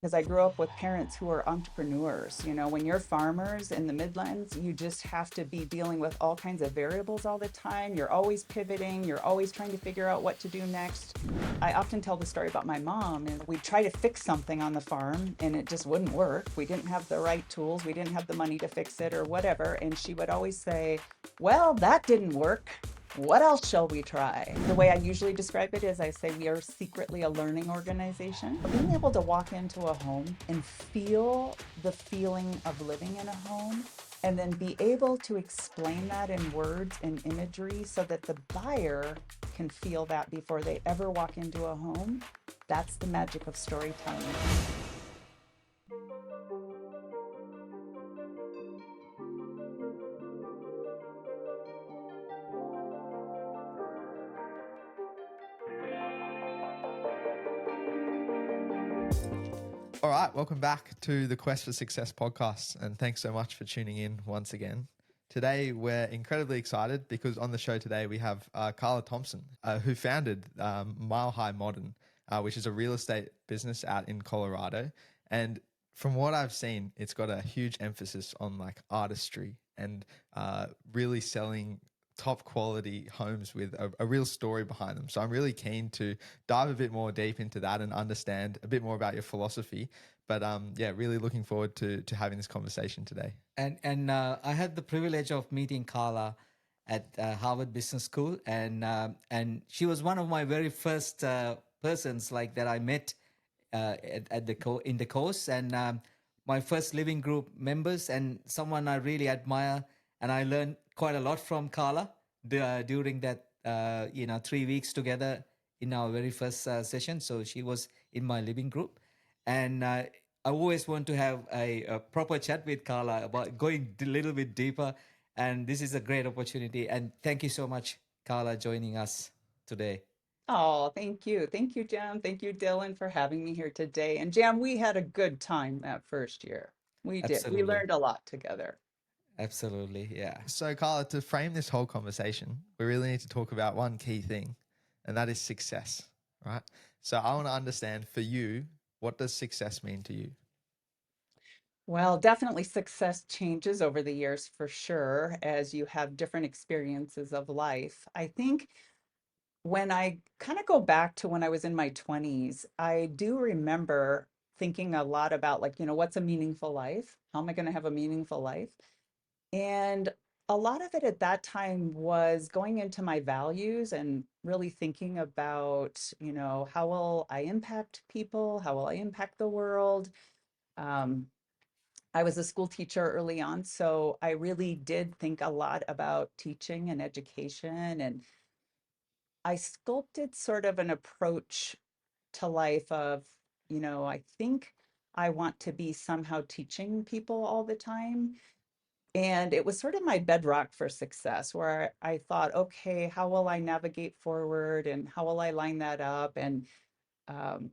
because I grew up with parents who are entrepreneurs. You know, when you're farmers in the Midlands, you just have to be dealing with all kinds of variables all the time. You're always pivoting, you're always trying to figure out what to do next. I often tell the story about my mom, and we'd try to fix something on the farm and it just wouldn't work. We didn't have the right tools, we didn't have the money to fix it or whatever. And she would always say, well, that didn't work. What else shall we try? The way I usually describe it is I say we are secretly a learning organization. Being able to walk into a home and feel the feeling of living in a home and then be able to explain that in words and imagery so that the buyer can feel that before they ever walk into a home. That's the magic of storytelling. All right, welcome back to the Quest for Success podcast, and thanks so much for tuning in once again. Today, we're incredibly excited because on the show today we have Carla Thompson, who founded Mile High Modern, which is a real estate business out in Colorado. And from what I've seen, it's got a huge emphasis on like artistry and really selling top quality homes with a real story behind them. So I'm really keen to dive a bit more deep into that and understand a bit more about your philosophy. But yeah, really looking forward to having this conversation today. And I had the privilege of meeting Carla at Harvard Business School, and she was one of my very first persons like that I met at in the course, and my first living group members, and someone I really admire, and I learned quite a lot from Carla during that 3 weeks together in our very first session. So she was in my living group, and I always want to have a proper chat with Carla about going a little bit deeper. And this is a great opportunity. And thank you so much, Carla, joining us today. Oh, thank you. Thank you, Jam. Thank you, Dylan, for having me here today. And Jam, we had a good time that first year. We did. We Absolutely. learned a lot together. Absolutely. Yeah. So, Carla, to frame this whole conversation, we really need to talk about one key thing, and that is success, right? So, I want to understand for you, what does success mean to you? Well, definitely success changes over the years for sure as you have different experiences of life. I think when I kind of go back to when I was in my 20s, I do remember thinking a lot about, like, what's a meaningful life? How am I going to have a meaningful life? And a lot of it at that time was going into my values and really thinking about, how will I impact people? How will I impact the world? Um, I was a school teacher early on, so I really did think a lot about teaching and education. And I sculpted sort of an approach to life of, I think I want to be somehow teaching people all the time. And it was sort of my bedrock for success, where I thought, okay, how will I navigate forward and how will I line that up? Um,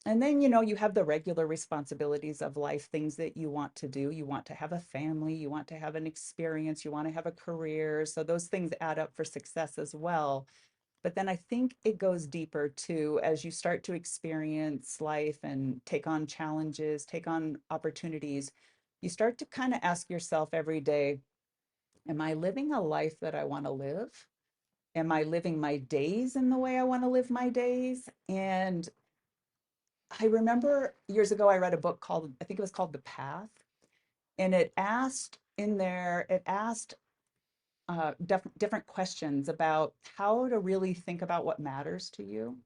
and then, you have the regular responsibilities of life, things that you want to do. You want to have a family, you want to have an experience, you want to have a career. So those things add up for success as well. But then I think it goes deeper too, as you start to experience life and take on challenges, take on opportunities. You start to kind of ask yourself every day, am I living a life that I want to live? Am I living my days in the way I want to live my days? And I remember years ago, I read a book called, I think it was called The Path. And it asked different questions about how to really think about what matters to you.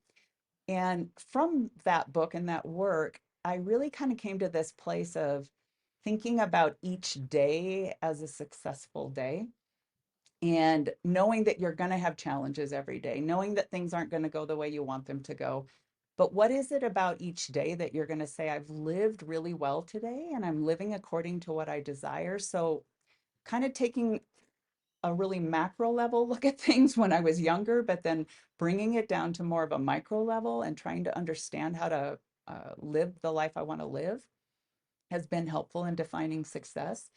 And from that book and that work, I really kind of came to this place of thinking about each day as a successful day and knowing that you're going to have challenges every day, knowing that things aren't going to go the way you want them to go. But what is it about each day that you're going to say, I've lived really well today and I'm living according to what I desire? So, kind of taking a really macro level look at things when I was younger, but then bringing it down to more of a micro level and trying to understand how to live the life I want to live has been helpful in defining success.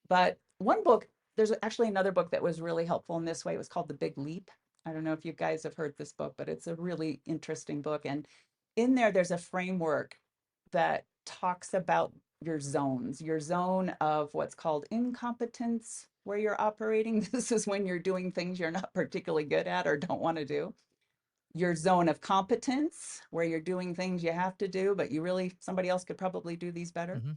But one book, there's actually another book that was really helpful in this way. It was called The Big Leap. I don't know if you guys have heard this book, but it's a really interesting book. And in there, there's a framework that talks about your zone of what's called incompetence, where you're operating. This is when you're doing things you're not particularly good at or don't want to do. Your zone of competence, where you're doing things you have to do, but you really, somebody else could probably do these better. Hmm.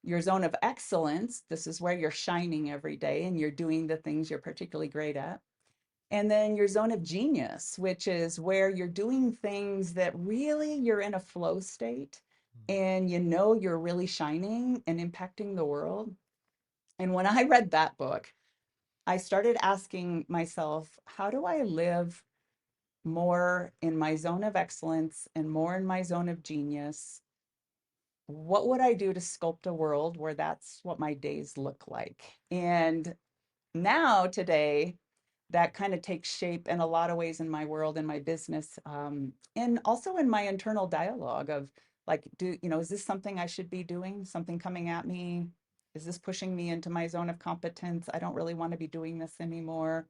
Your zone of excellence, this is where you're shining every day and you're doing the things you're particularly great at. And then your zone of genius, which is where you're doing things that really you're in a flow state and you know you're really shining and impacting the world. And when I read that book, I started asking myself, how do I live more in my zone of excellence and more in my zone of genius? What would I do to sculpt a world where that's what my days look like? And now, today, that kind of takes shape in a lot of ways in my world, in my business, and also in my internal dialogue of like, is this something I should be doing? Something coming at me? Is this pushing me into my zone of competence? I don't really want to be doing this anymore.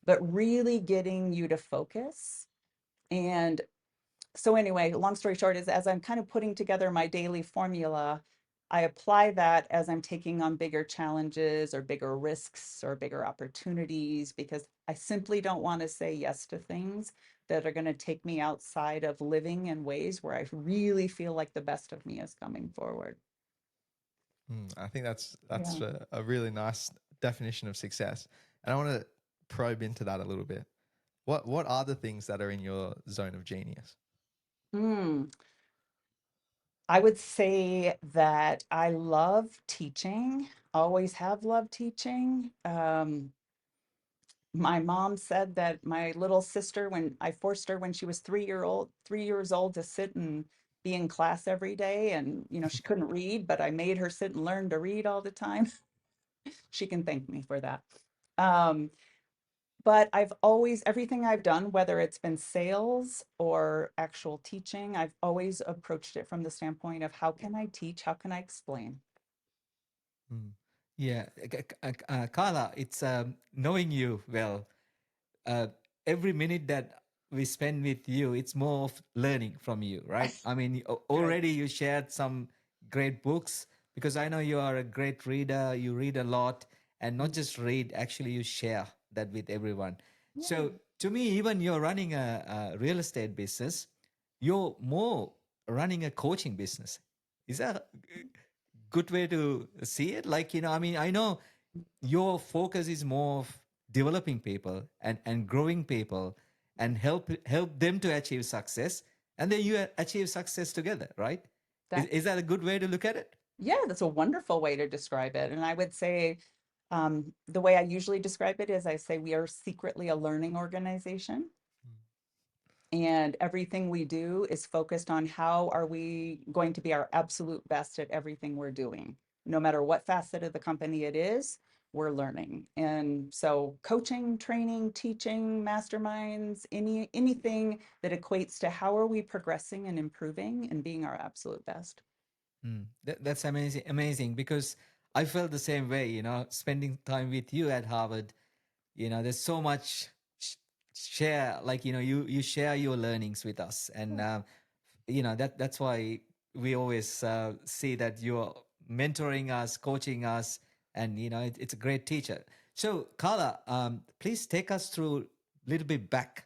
But really getting you to focus. And so anyway, long story short is as I'm kind of putting together my daily formula, I apply that as I'm taking on bigger challenges or bigger risks or bigger opportunities because I simply don't want to say yes to things that are going to take me outside of living in ways where I really feel like the best of me is coming forward. I think that's Yeah. a really nice definition of success, and I want to probe into that a little bit. What are the things that are in your zone of genius? Hmm. I would say that I love teaching, always have loved teaching. My mom said that my little sister, when I forced her when she was 3 years old to sit and be in class every day, and she couldn't read, but I made her sit and learn to read all the time. She can thank me for that. Um, but I've always, everything I've done, whether it's been sales or actual teaching, I've always approached it from the standpoint of how can I teach? How can I explain? Mm. Yeah, Carla, it's knowing you well. uh, every minute that we spend with you, it's more of learning from you, right? I mean, Good. already you shared some great books because I know you are a great reader. You read a lot, and not Mm. just read, actually, you share that with everyone. Yeah. So, to me, even you're running a real estate business, you're more running a coaching business. Is that a good way to see it? Like, I mean, I know your focus is more of developing people and growing people and help them to achieve success, and then you achieve success together, right? is, That is that a good way to look at it? Yeah, that's a wonderful way to describe it. And I would say the way I usually describe it is I say we are secretly a learning organization. And everything we do is focused on how are we going to be our absolute best at everything we're doing. No matter what facet of the company it is, we're learning. And so coaching, training, teaching, masterminds, anything that equates to how are we progressing and improving and being our absolute best. That's amazing, amazing, because I felt the same way, spending time with you at Harvard. There's so much sh- share, like, you share your learnings with us, and that's why we always see that you're mentoring us, coaching us, and it's a great teacher. So, Carla, please take us through a little bit back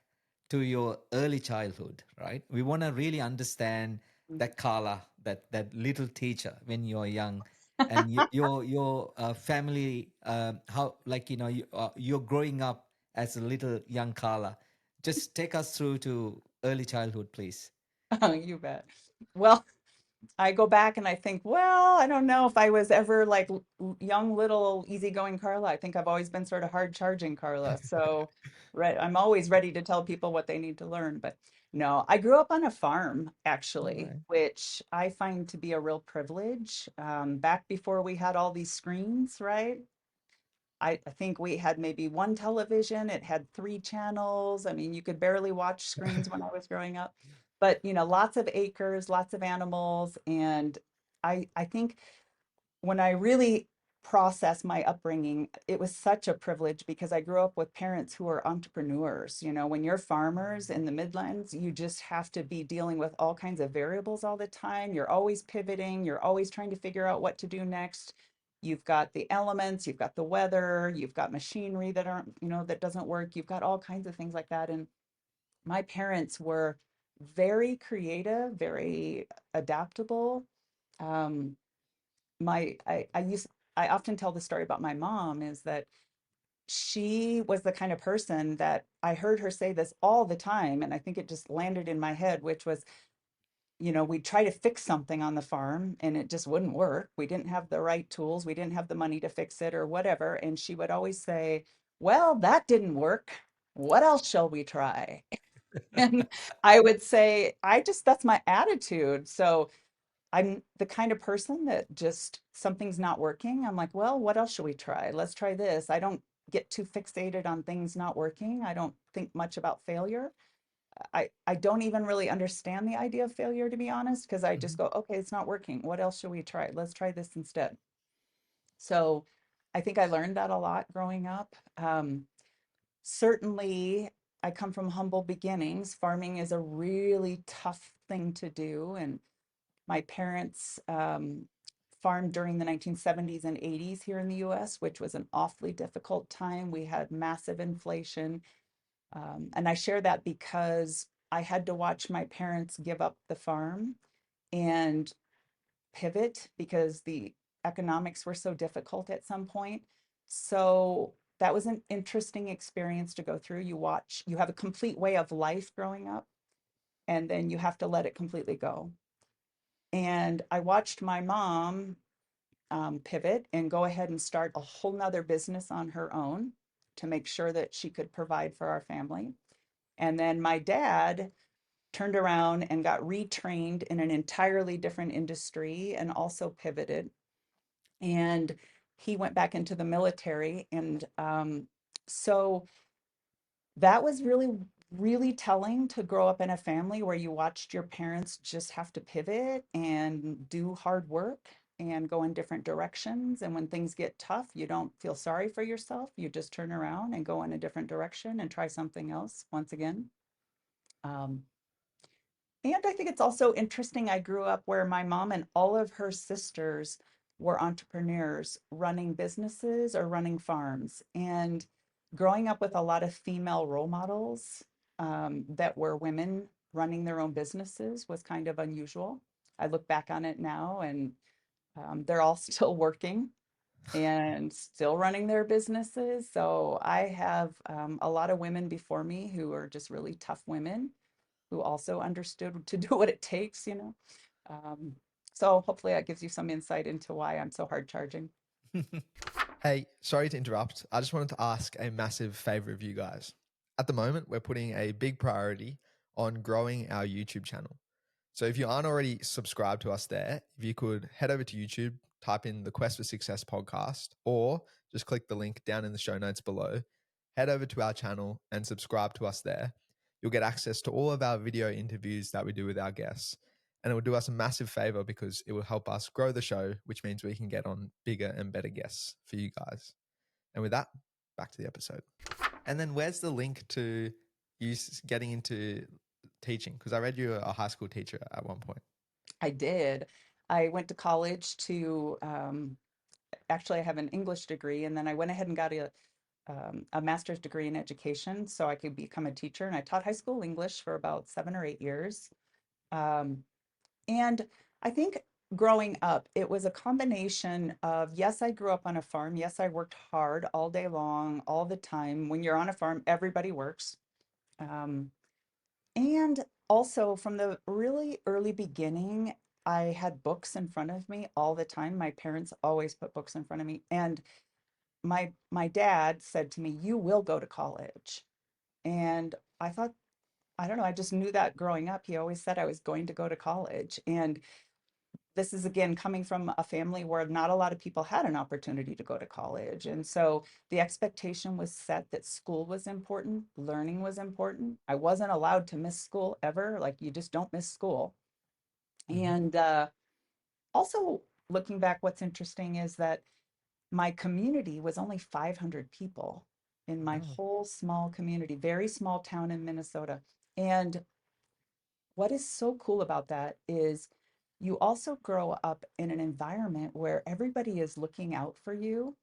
to your early childhood, right? We want to really understand that Carla, that little teacher when you're young, and your family, how, like, you're growing up as a little young Carla. Just take us through to early childhood, please. Oh, you bet. Well, I go back and I think, well, I don't know if I was ever like young, little, easygoing Carla. I think I've always been sort of hard charging Carla. So, right, I'm always ready to tell people what they need to learn. But no, I grew up on a farm, All actually, right. which I find to be a real privilege. Back before we had all these screens, right? I think we had maybe one television. It had three channels. I mean, you could barely watch screens when I was growing up. But, lots of acres, lots of animals. And I think when I really process my upbringing, it was such a privilege because I grew up with parents who are entrepreneurs. You know, when you're farmers in the Midlands, you just have to be dealing with all kinds of variables all the time. You're always pivoting, you're always trying to figure out what to do next. You've got the elements, you've got the weather, you've got machinery that aren't, you know, that doesn't work. You've got all kinds of things like that. And my parents were very creative, very adaptable. Um, I often tell the story about my mom is that she was the kind of person that I heard her say this all the time, and I think it just landed in my head, which was, you know, we'd try to fix something on the farm and it just wouldn't work. We didn't have the right tools, we didn't have the money to fix it or whatever. And she would always say, well, that didn't work. What else shall we try? And I would say, that's my attitude. So I'm the kind of person that just something's not working. I'm like, well, what else should we try? Let's try this. I don't get too fixated on things not working. I don't think much about failure. I don't even really understand the idea of failure, to be honest, because I just Mhm. go, okay, it's not working. What else should we try? Let's try this instead. So I think I learned that a lot growing up. Certainly, I come from humble beginnings. Farming is a really tough thing to do, and my parents farmed during the 1970s and 80s here in the US, which was an awfully difficult time. We had massive inflation. And I share that because I had to watch my parents give up the farm and pivot because the economics were so difficult at some point. So that was an interesting experience to go through. You have a complete way of life growing up, and then you have to let it completely go. And I watched my mom pivot and go ahead and start a whole nother business on her own to make sure that she could provide for our family. And then my dad turned around and got retrained in an entirely different industry and also pivoted. And he went back into the military. And so that was really, really telling to grow up in a family where you watched your parents just have to pivot and do hard work and go in different directions. And when things get tough, you don't feel sorry for yourself. You just turn around and go in a different direction and try something else once again. Um, and I think it's also interesting. I grew up where my mom and all of her sisters were entrepreneurs running businesses or running farms. And growing up with a lot of female role models that were women running their own businesses was kind of unusual. I look back on it now and they're all still working and still running their businesses. So I have a lot of women before me who are just really tough women who also understood to do what it takes, you know. Um, so hopefully that gives you some insight into why I'm so hard charging. Hey, sorry to interrupt. I just wanted to ask a massive favor of you guys. At the moment, we're putting a big priority on growing our YouTube channel. So if you aren't already subscribed to us there, if you could head over to YouTube, type in the Quest for Success podcast, or just click the link down in the show notes below, head over to our channel and subscribe to us there. You'll get access to all of our video interviews that we do with our guests. And it will do us a massive favor because it will help us grow the show, which means we can get on bigger and better guests for you guys. And with that, back to the episode. And then where's the link to you getting into teaching? Because I read you were a high school teacher at one point. I did. I went to college to actually I have an English degree, and then I went ahead and got a master's degree in education so I could become a teacher. And I taught high school English for about 7 or 8 years. Um, And I think growing up, it was a combination of, yes, I grew up on a farm. Yes, I worked hard all day long, all the time. When you're on a farm, everybody works. Um, and also from the really early beginning, I had books in front of me all the time. My parents always put books in front of me. And my dad said to me, "You will go to college." And I thought, I don't know, I just knew that growing up. He always said I was going to go to college. And this is again coming from a family where not a lot of people had an opportunity to go to college. And so the expectation was set that school was important, learning was important. I wasn't allowed to miss school ever. Like you just don't miss school. Mm-hmm. And also looking back, what's interesting is that my community was only 500 people in my Oh. whole small community, very small town in Minnesota. And what is so cool about that is you also grow up in an environment where everybody is looking out for you,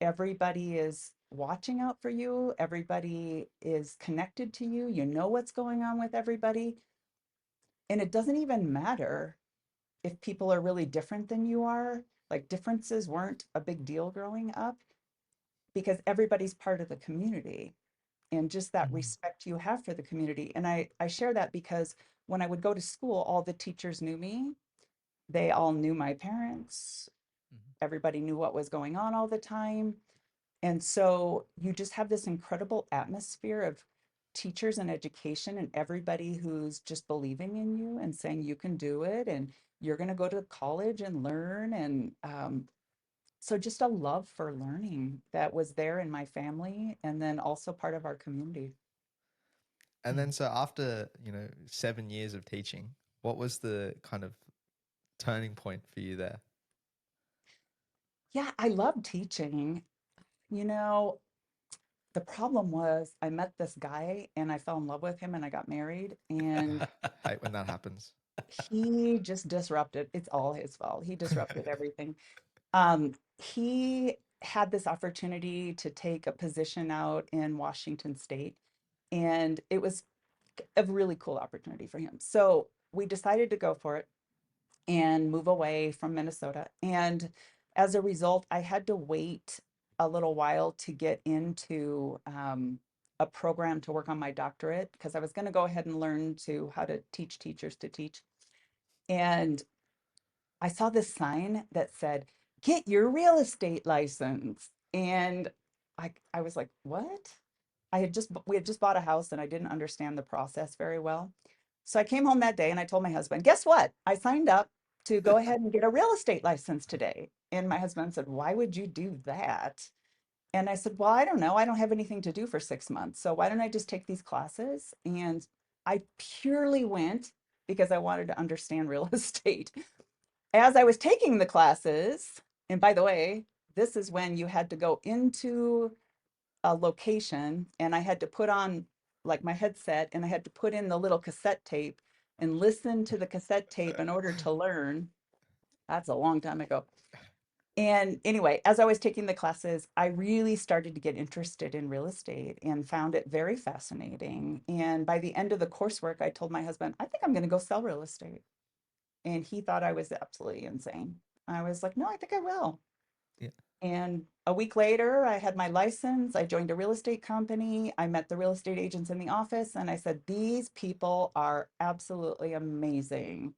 everybody is watching out for you, everybody is connected to you, you know what's going on with everybody. And it doesn't even matter if people are really different than you are. Like differences weren't a big deal growing up because everybody's part of the community and just that Mhm. respect you have for the community. And I share that because when I would go to school, all the teachers knew me. They all knew my parents. Mhm. Everybody knew what was going on all the time. And so you just have this incredible atmosphere of teachers and education and everybody who's just believing in you and saying you can do it and you're going to go to college and learn. And so just a love for learning that was there in my family and then also part of our community. And then so after, 7 years of teaching, what was the kind of turning point for you there? Yeah, I love teaching. You know, the problem was I met this guy and I fell in love with him and I got married and Hate when that happens. he just disrupted. It's all his fault. He disrupted everything. He had this opportunity to take a position out in Washington State, and it was a really cool opportunity for him. So we decided to go for it and move away from Minnesota. And as a result, I had to wait a little while to get into a program to work on my doctorate because I was going to go ahead and learn to how to teach teachers to teach. And I saw this sign that said, "Get your real estate license." And I was like, "What?" We had just bought a house and I didn't understand the process very well. So I came home that day and I told my husband, "Guess what? I signed up to go ahead and get a real estate license today." And my husband said, "Why would you do that?" And I said, "Well, I don't know. I don't have anything to do for 6 months. So why don't I just take these classes?" And I purely went because I wanted to understand real estate. As I was taking the classes, and by the way, this is when you had to go into a location and I had to put on like my headset and I had to put in the little cassette tape and listen to the cassette tape in order to learn. That's a long time ago. And anyway, as I was taking the classes, I really started to get interested in real estate and found it very fascinating. And by the end of the coursework, I told my husband, "I think I'm going to go sell real estate." And he thought I was absolutely insane. I was like, "No, I think I will." Yeah. And a week later, I had my license. I joined a real estate company. I met the real estate agents in the office and I said, "These people are absolutely amazing."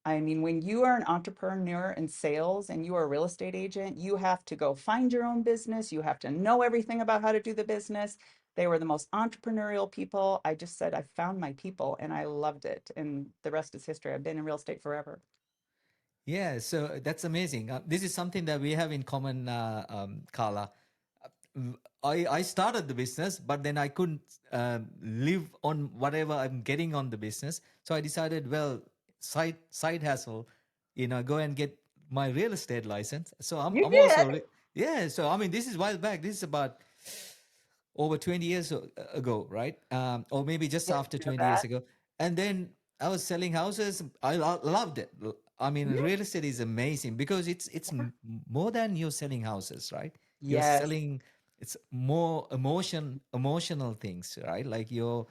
I mean, when you are an entrepreneur in sales and you are a real estate agent, you have to go find your own business. You have to know everything about how to do the business. They were the most entrepreneurial people. I just said, I found my people and I loved it. And the rest is history. I've been in real estate forever. Yeah, so that's amazing. This is something that we have in common, Carla. I started the business, but then I couldn't live on whatever I'm getting on the business. So I decided, well, side hustle, go and get my real estate license. So You I'm did. also yeah. So I mean, this is while back. This is about over 20 years ago, right? Or maybe just Didn't after know 20 years that. ago. And then I was selling houses. I loved it. I mean, Mhm. real estate is amazing because more than you're selling houses, right? You're Yes. selling, it's more emotional things, right? Like you're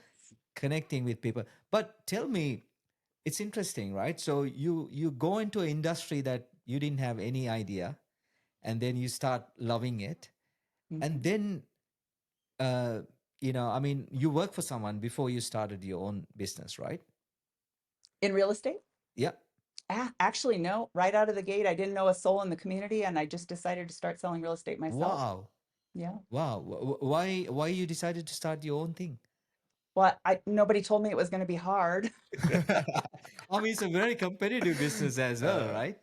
connecting with people. But tell me, it's interesting, right? So you go into an industry that you didn't have any idea, and then you start loving it, and Mhm. then uh, I mean, you work for someone before you started your own business, right? In real estate? Yeah. Actually, no. Right out of the gate, I didn't know a soul in the community, and I just decided to start selling real estate myself. Wow. Yeah. Wow. Why you decided to start your own thing? Well, I nobody told me it was going to be hard. I mean, it's a very competitive business as well, uh, right?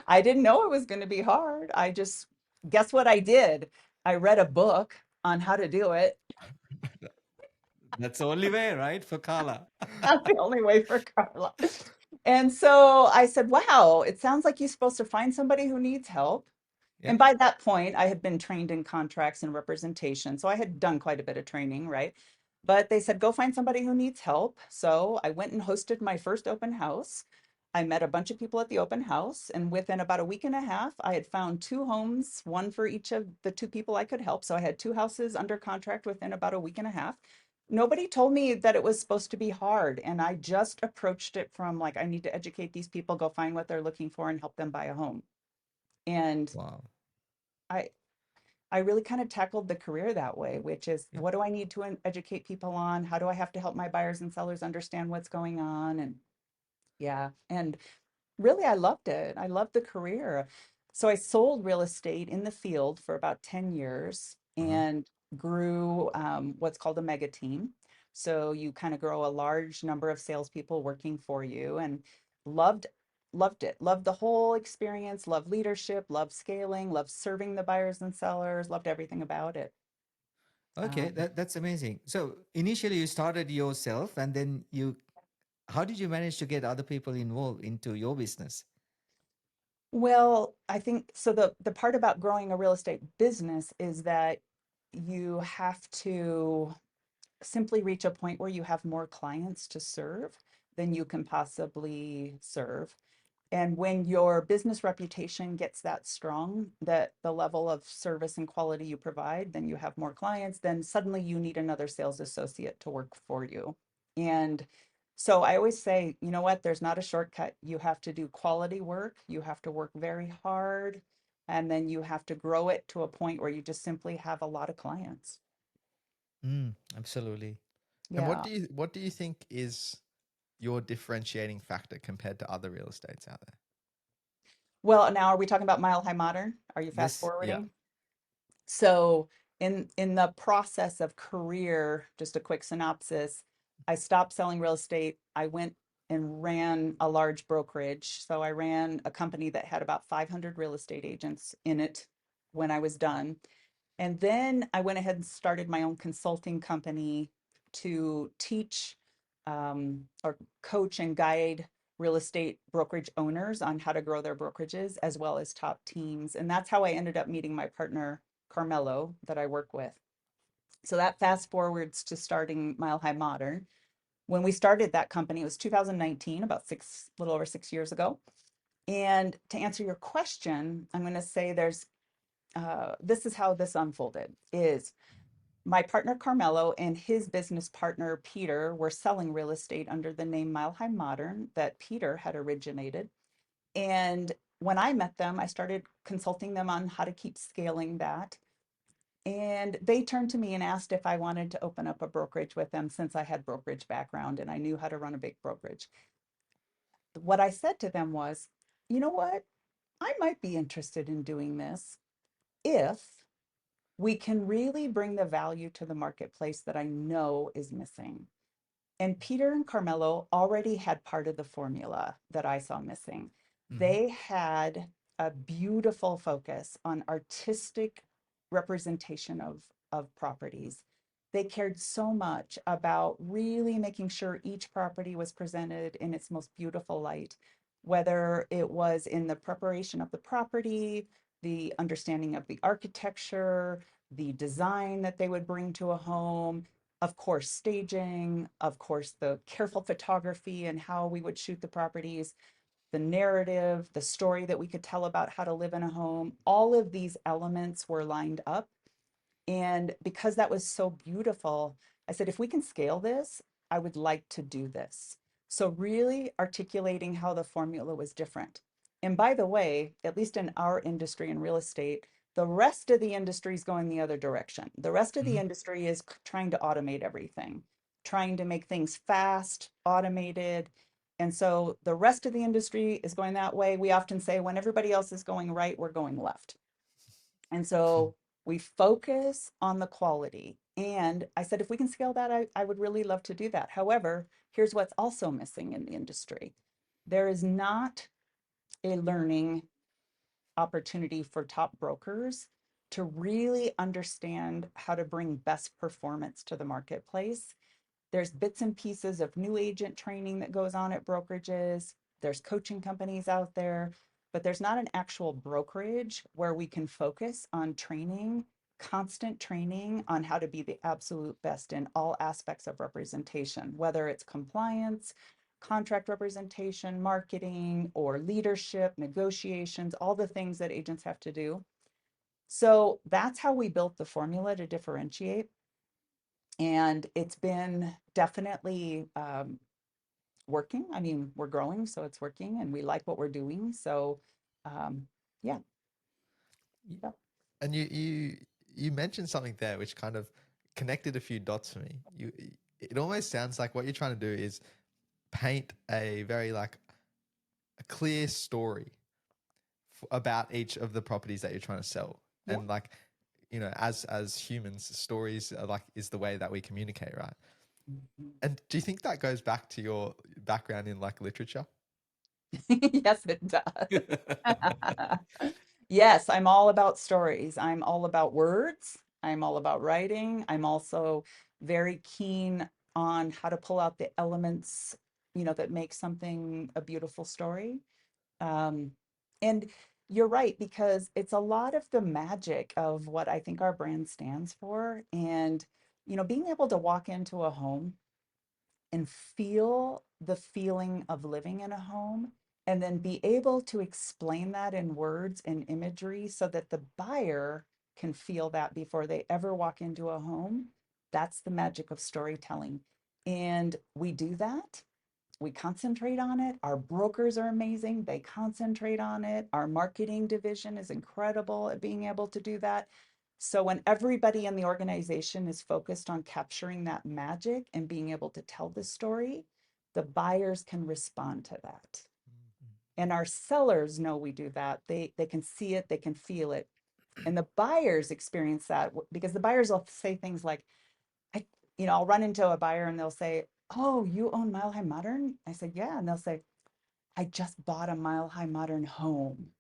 I didn't know it was going to be hard. I just guess what I did? I read a book on how to do it. That's the only way, right? For Carla. That's the only way for Carla. And so I said, "Wow, it sounds like you're supposed to find somebody who needs help. Yeah. And by that point, I had been trained in contracts and representation. So I had done quite a bit of training, right? But they said, go find somebody who needs help. So I went and hosted my first open house. I met a bunch of people at the open house. And within about a week and a half, I had found two homes, one for each of the two people I could help. So I had two houses under contract within about a week and a half. Nobody told me that it was supposed to be hard. And I just approached it from like, I need to educate these people, go find what they're looking for and help them buy a home. And Wow. I I really kind of tackled the career that way, which is Yeah. what do I need to educate people on? How do I have to help my buyers and sellers understand what's going on? And yeah, and really, I loved it. I loved the career. So I sold real estate in the field for about 10 years Uh-huh. and grew what's called a mega team. So you kind of grow a large number of salespeople working for you and loved loved it. Loved the whole experience, loved leadership, loved scaling, loved serving the buyers and sellers, loved everything about it. Okay, Um, that's amazing. So initially you started yourself, and then how did you manage to get other people involved into your business? Well, I think so the part about growing a real estate business is that you have to simply reach a point where you have more clients to serve than you can possibly serve. And when your business reputation gets that strong, that the level of service and quality you provide, then you have more clients, then suddenly you need another sales associate to work for you. And so I always say, you know what, there's not a shortcut. You have to do quality work, you have to work very hard, and then you have to grow it to a point where you just simply have a lot of clients. Absolutely. And Yeah. what do you think is your differentiating factor compared to other real estates out there? Well, now are we talking about Mile High Modern? Are you fast Yes, yeah. forwarding? So in the process of career, just a quick synopsis, I stopped selling real estate. I went and ran a large brokerage. So I ran a company that had about 500 real estate agents in it when I was done. And then I went ahead and started my own consulting company to teach or coach and guide real estate brokerage owners on how to grow their brokerages as well as top teams. And that's how I ended up meeting my partner, Carmelo, that I work with. So that fast forwards to starting Mile High Modern. When we started that company, it was 2019, about little over 6 years ago. And to answer your question, I'm going to say this is how this unfolded is my partner Carmelo and his business partner Peter were selling real estate under the name Mile High Modern that Peter had originated. And when I met them, I started consulting them on how to keep scaling that. And they turned to me and asked if I wanted to open up a brokerage with them since I had brokerage background and I knew how to run a big brokerage. What I said to them was, you know what? I might be interested in doing this if we can really bring the value to the marketplace that I know is missing. And Peter and Carmelo already had part of the formula that I saw missing. Hmm. They had a beautiful focus on artistic representation of properties. They cared so much about really making sure each property was presented in its most beautiful light, whether it was in the preparation of the property, the understanding of the architecture, the design that they would bring to a home, of course, staging, of course, the careful photography and how we would shoot the properties, the narrative, the story that we could tell about how to live in a home. All of these elements were lined up. And because that was so beautiful, I said, if we can scale this, I would like to do this. So, really articulating how the formula was different. And by the way, at least in our industry in real estate, the rest of the industry is going the other direction. The rest of the Hmm. industry is trying to automate everything, trying to make things fast, automated. And so the rest of the industry is going that way. We often say when everybody else is going right, we're going left. And so we focus on the quality. And I said, if we can scale that, I would really love to do that. However, here's what's also missing in the industry there is not a learning opportunity for top brokers to really understand how to bring best performance to the marketplace. There's bits and pieces of new agent training that goes on at brokerages. There's coaching companies out there, but there's not an actual brokerage where we can focus on training, constant training on how to be the absolute best in all aspects of representation, whether it's compliance, contract representation, marketing, or leadership, negotiations, all the things that agents have to do. So that's how we built the formula to differentiate. And it's been definitely working. I mean, we're growing, so it's working, and we like what we're doing. So, yeah, yeah. And you mentioned something there which kind of connected a few dots for me. It almost sounds like what you're trying to do is paint a very like a clear story about each of the properties that you're trying to sell. Yeah. And like, you know, as humans, stories are like is the way that we communicate, right? Mhm. And do you think that goes back to your background in like literature? Yes, it does. Yes, I'm all about stories. I'm all about words. I'm all about writing. I'm also very keen on how to pull out the elements, that make something a beautiful story. Um, and you're right, because it's a lot of the magic of what I think our brand stands for. And, being able to walk into a home and feel the feeling of living in a home, and then be able to explain that in words and imagery so that the buyer can feel that before they ever walk into a home. That's the magic of storytelling. And we do that, we concentrate on it. Our brokers are amazing. They concentrate on it. Our marketing division is incredible at being able to do that. So when everybody in the organization is focused on capturing that magic and being able to tell the story, the buyers can respond to that. And our sellers know we do that. They can see it, they can feel it. And the buyers experience that because the buyers will say things like, I, I'll run into a buyer and they'll say, "Oh, you own Mile High Modern?" I said, "Yeah." And they'll say, "I just bought a Mile High Modern home."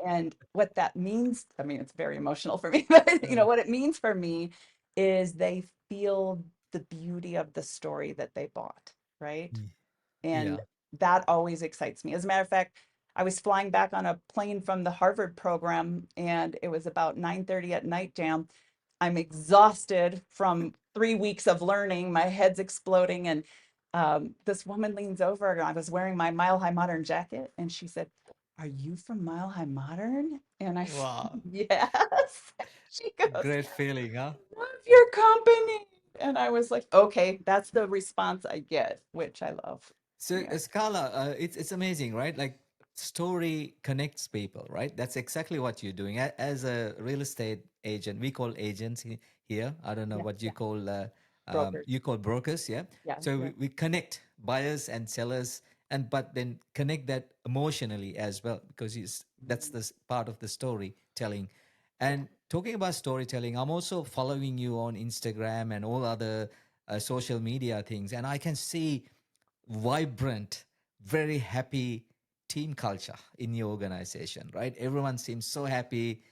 And what that means, I mean, it's very emotional for me, but Yeah. what it means for me is they feel the beauty of the story that they bought, right? And Yeah. that always excites me. As a matter of fact, I was flying back on a plane from the Harvard program, and it was about 9:30 at night jam. I'm exhausted from 3 weeks of learning. My head's exploding. And this woman leans over, and I was wearing my Mile High Modern jacket. And she said, "Are you from Mile High Modern?" And I said, Wow. "Yes." She goes, Great feeling, huh? "Love your company." And I was like, okay, that's the response I get, which I love. So, Yeah. Scala, it's amazing, right? Like story connects people, right? That's exactly what you're doing. As a real estate agent, we call agents here. I don't know Yeah. what Yeah. Brokers. you call brokers, yeah. Yeah. So Yeah. we connect buyers and sellers, and but then connect that emotionally as well, because that's Mhm. the part of the storytelling. Yeah. And talking about storytelling, I'm also following you on Instagram and all other social media things, and I can see vibrant, very happy team culture in your organization, right? Everyone seems so happy,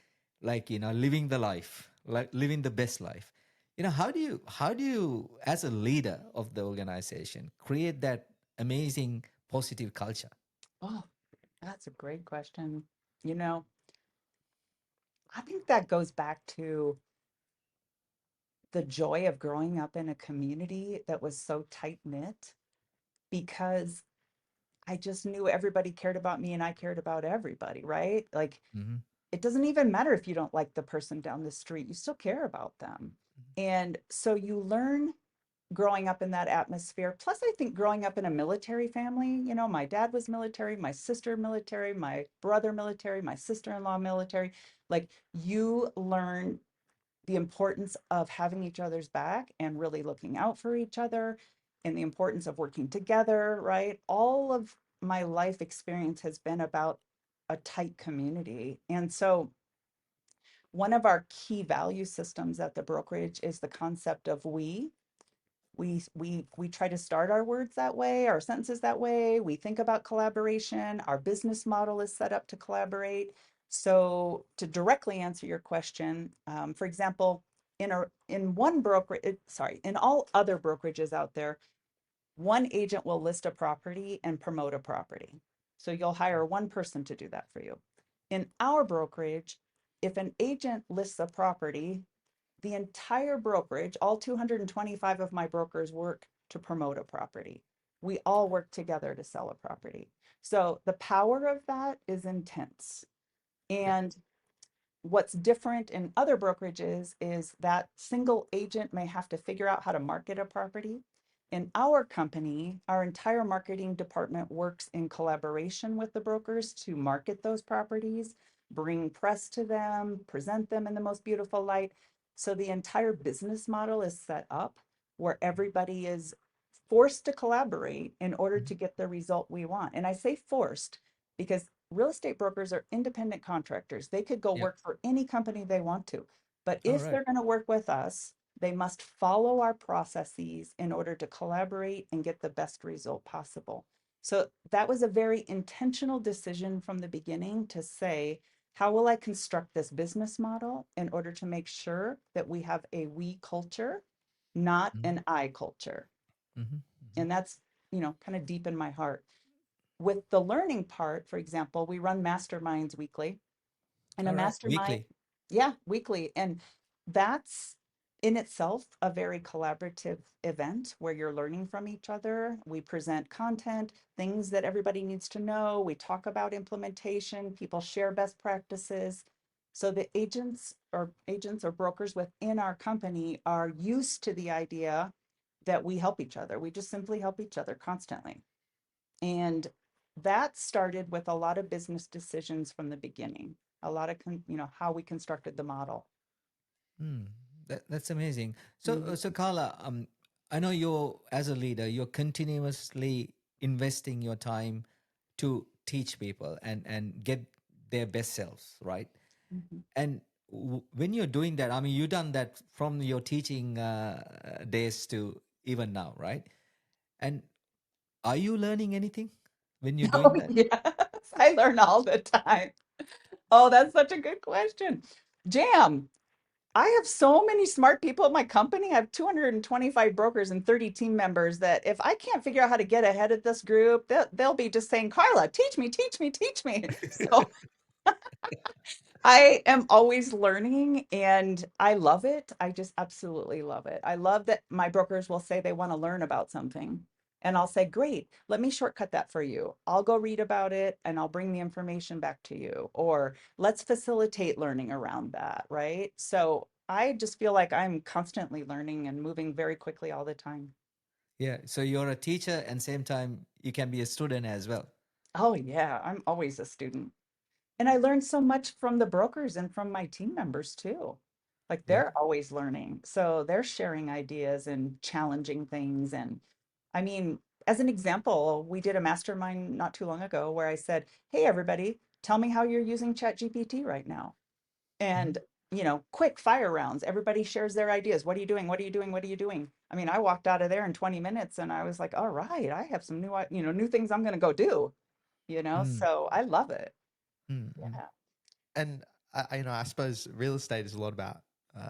like, living the life, like living the best life. How do you, as a leader of the organization, create that amazing positive culture? Oh, that's a great question. You know, I think that goes back to the joy of growing up in a community that was so tight knit, because I just knew everybody cared about me and I cared about everybody, right? Like, Hmm. it doesn't even matter if you don't like the person down the street, you still care about them. And so you learn growing up in that atmosphere. Plus, I think growing up in a military family, my dad was military, my sister military, my brother military, my sister-in-law military. Like, you learn the importance of having each other's back and really looking out for each other, and the importance of working together, right? All of my life experience has been about a tight community. And so one of our key value systems at the brokerage is the concept of we. We try to start our words that way, our sentences that way. We think about collaboration. Our business model is set up to collaborate. So to directly answer your question, for example, in one sorry, in all other brokerages out there, one agent will list a property and promote a property. So you'll hire one person to do that for you. In our brokerage, if an agent lists a property, the entire brokerage, all 225 of my brokers work to promote a property. We all work together to sell a property. So the power of that is intense. Yep. And what's different in other brokerages is that single agent may have to figure out how to market a property. In our company, our entire marketing department works in collaboration with the brokers to market those properties, bring press to them, present them in the most beautiful light. So the entire business model is set up where everybody is forced to collaborate in order to Mhm. get the result we want. And I say forced because real estate brokers are independent contractors. They could go Yep. work for any company they want to. But All if right. they're going to work with us, they must follow our processes in order to collaborate and get the best result possible. So that was a very intentional decision from the beginning to say, how will I construct this business model in order to make sure that we have a we culture, not Mhm. an I culture? Mhm. Mhm. And that's, kind of deep in my heart. With the learning part, for example, we run masterminds weekly. And a All right. mastermind, Weekly. yeah, weekly. And that's in itself a very collaborative event where you're learning from each other. We present content, things that everybody needs to know. We talk about implementation, people share best practices. So the agents or brokers within our company are used to the idea that we help each other. We just simply help each other constantly. And that started with a lot of business decisions from the beginning, a lot of, how we constructed the model. Hmm. That's amazing. So, Mhm. so Carla, I know you're as a leader, you're continuously investing your time to teach people and get their best selves, right? Mhm. And when you're doing that, I mean, you've done that from your teaching days to even now, right? And are you learning anything when you're Oh, doing that? yes, I learn all the time. Oh, that's such a good question. Jam, I have so many smart people at my company. I have 225 brokers and 30 team members that if I can't figure out how to get ahead of this group, they'll be just saying, Carla, teach me, teach me, teach me. So I am always learning and I love it. I just absolutely love it. I love that my brokers will say they want to learn about something. And I'll say, great, let me shortcut that for you. I'll go read about it and I'll bring the information back to you. Or let's facilitate learning around that, right? So I just feel like I'm constantly learning and moving very quickly all the time. Yeah. So you're a teacher and same time you can be a student as well. Oh, yeah, I'm always a student. And I learned so much from the brokers and from my team members too. Like Yeah. they're always learning. So they're sharing ideas and challenging things. And I mean, as an example, we did a mastermind not too long ago where I said, hey, everybody, tell me how you're using ChatGPT right now. Mhm. And, quick fire rounds. Everybody shares their ideas. What are you doing? What are you doing? What are you doing? I mean, I walked out of there in 20 minutes and I was like, all right, I have some new things I'm going to go do. Mm, So I love it. Mm, mm. Yeah. And I suppose real estate is a lot about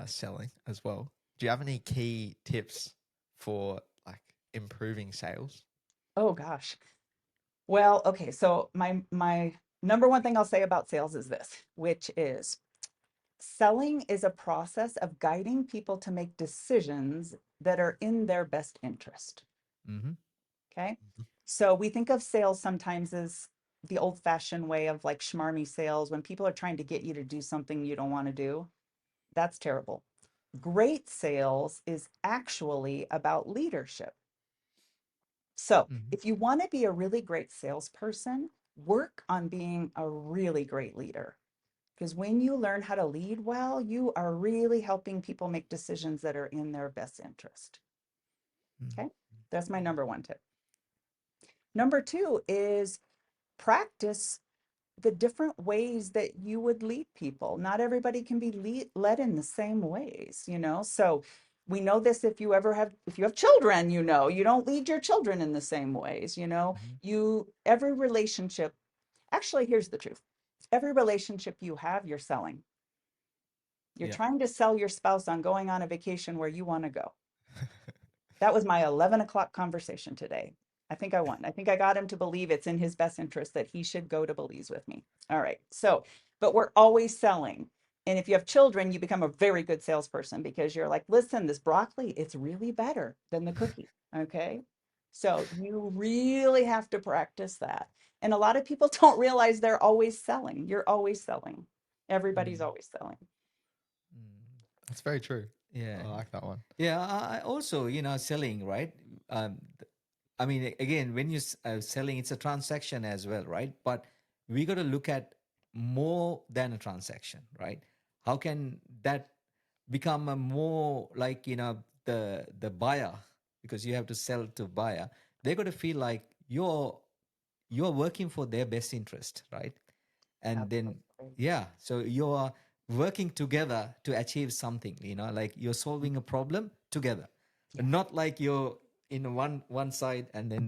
selling as well. Do you have any key tips for like improving sales? Oh gosh. Well, okay. So my number one thing I'll say about sales is this, which is selling is a process of guiding people to make decisions that are in their best interest. mm-hmm. Okay. So we think of sales sometimes as the old-fashioned way of like schmarmy sales when people are trying to get you to do something you don't want to do. That's terrible. Great sales is actually about leadership. So, Mm-hmm. if you want to be a really great salesperson, work on being a really great leader. Because when you learn how to lead well, you are really helping people make decisions that are in their best interest. Okay. That's my number one tip. Number two is practice the different ways that you would lead people. Not everybody can be led in the same ways. So we know this if you have children, you don't lead your children in the same ways. Mm-hmm. Every relationship, actually, here's the truth. Every relationship you have, you're selling. You're Yeah. trying to sell your spouse on going on a vacation where you want to go. That was my 11 o'clock conversation today. I think I won. I think I got him to believe it's in his best interest that he should go to Belize with me. All right. So, but we're always selling. And if you have children, you become a very good salesperson because you're like, listen, this broccoli, it's really better than the cookie. Okay. So you really have to practice that. And a lot of people don't realize they're always selling. You're always selling. Everybody's Mm, always selling. that's very true. Yeah. I like that one. Yeah. I also, selling, right? I mean, again, when you're selling, it's a transaction as well, right? But we got to look at more than a transaction, right? How can that become a more like, the buyer, because you have to sell to buyer. They got to feel like you're working for their best interest, right? And then, Absolutely. yeah, so you're working together to achieve something, like you're solving a problem together, Yeah. not like you're in one side and then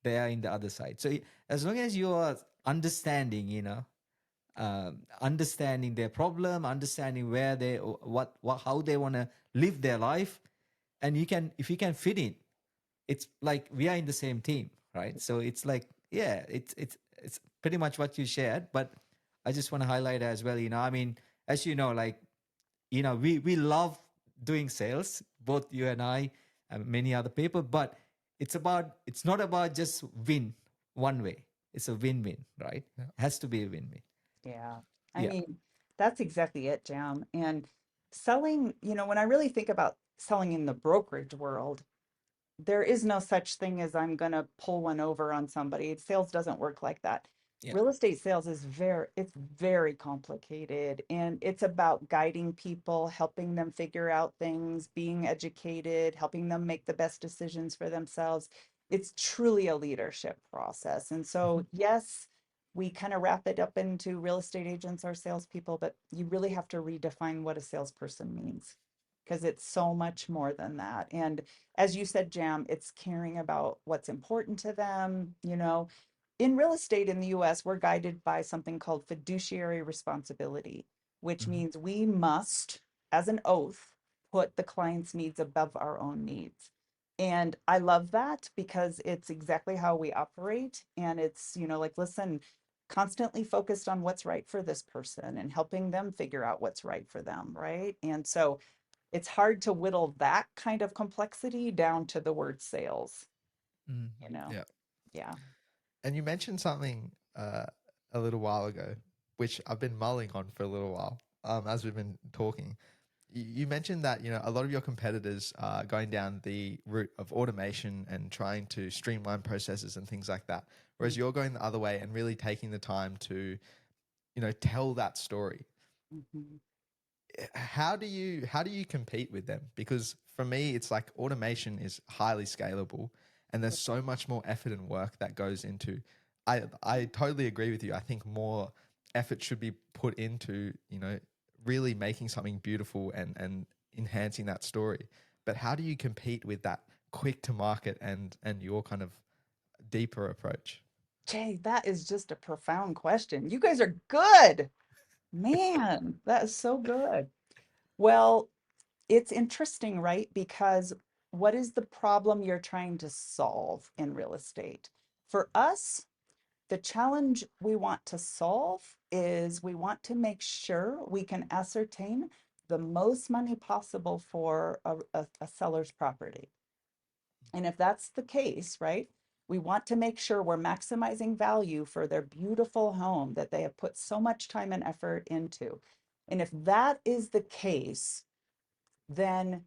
they are in the other side. So as long as you are understanding, understanding their problem, understanding where they what how they want to live their life, and if you can fit in, it's like we are in the same team, right? So it's like, yeah, it's pretty much what you shared, but I just want to highlight as well, I mean, as you know, like, we love doing sales, both you and I and many other people, but it's not about just win one way. It's a win-win, right? Yeah. It has to be a win-win. Yeah. I Yeah. mean, that's exactly it, Jam. And selling, when I really think about selling in the brokerage world, there is no such thing as I'm going to pull one over on somebody. Sales doesn't work like that. Yeah. Real estate sales it's very complicated and it's about guiding people, helping them figure out things, being educated, helping them make the best decisions for themselves. It's truly a leadership process. And Mhm. so, yes, we kind of wrap it up into real estate agents or salespeople, but you really have to redefine what a salesperson means because it's so much more than that. And as you said, Jam, it's caring about what's important to them. In real estate in the US, we're guided by something called fiduciary responsibility, which Mhm. means we must, as an oath, put the client's needs above our own needs. And I love that because it's exactly how we operate. And it's, like, listen, constantly focused on what's right for this person and helping them figure out what's right for them. Right. And so it's hard to whittle that kind of complexity down to the word sales, Mm. you know? Yeah. Yeah. And you mentioned something a little while ago, which I've been mulling on for a little while as we've been talking. You mentioned that a lot of your competitors are going down the route of automation and trying to streamline processes and things like that, whereas you're going the other way and really taking the time to tell that story. Mhm. How do you compete with them? Because for me, it's like automation is highly scalable, and there's so much more effort and work that goes into. I totally agree with you. I think more effort should be put into really making something beautiful and enhancing that story. But how do you compete with that quick to market and your kind of deeper approach? Jay, that is just a profound question. You guys are good. Man, that is so good. Well, it's interesting, right? Because what is the problem you're trying to solve in real estate? For us, the challenge we want to solve is we want to make sure we can ascertain the most money possible for a seller's property. And if that's the case, right, we want to make sure we're maximizing value for their beautiful home that they have put so much time and effort into. And if that is the case, then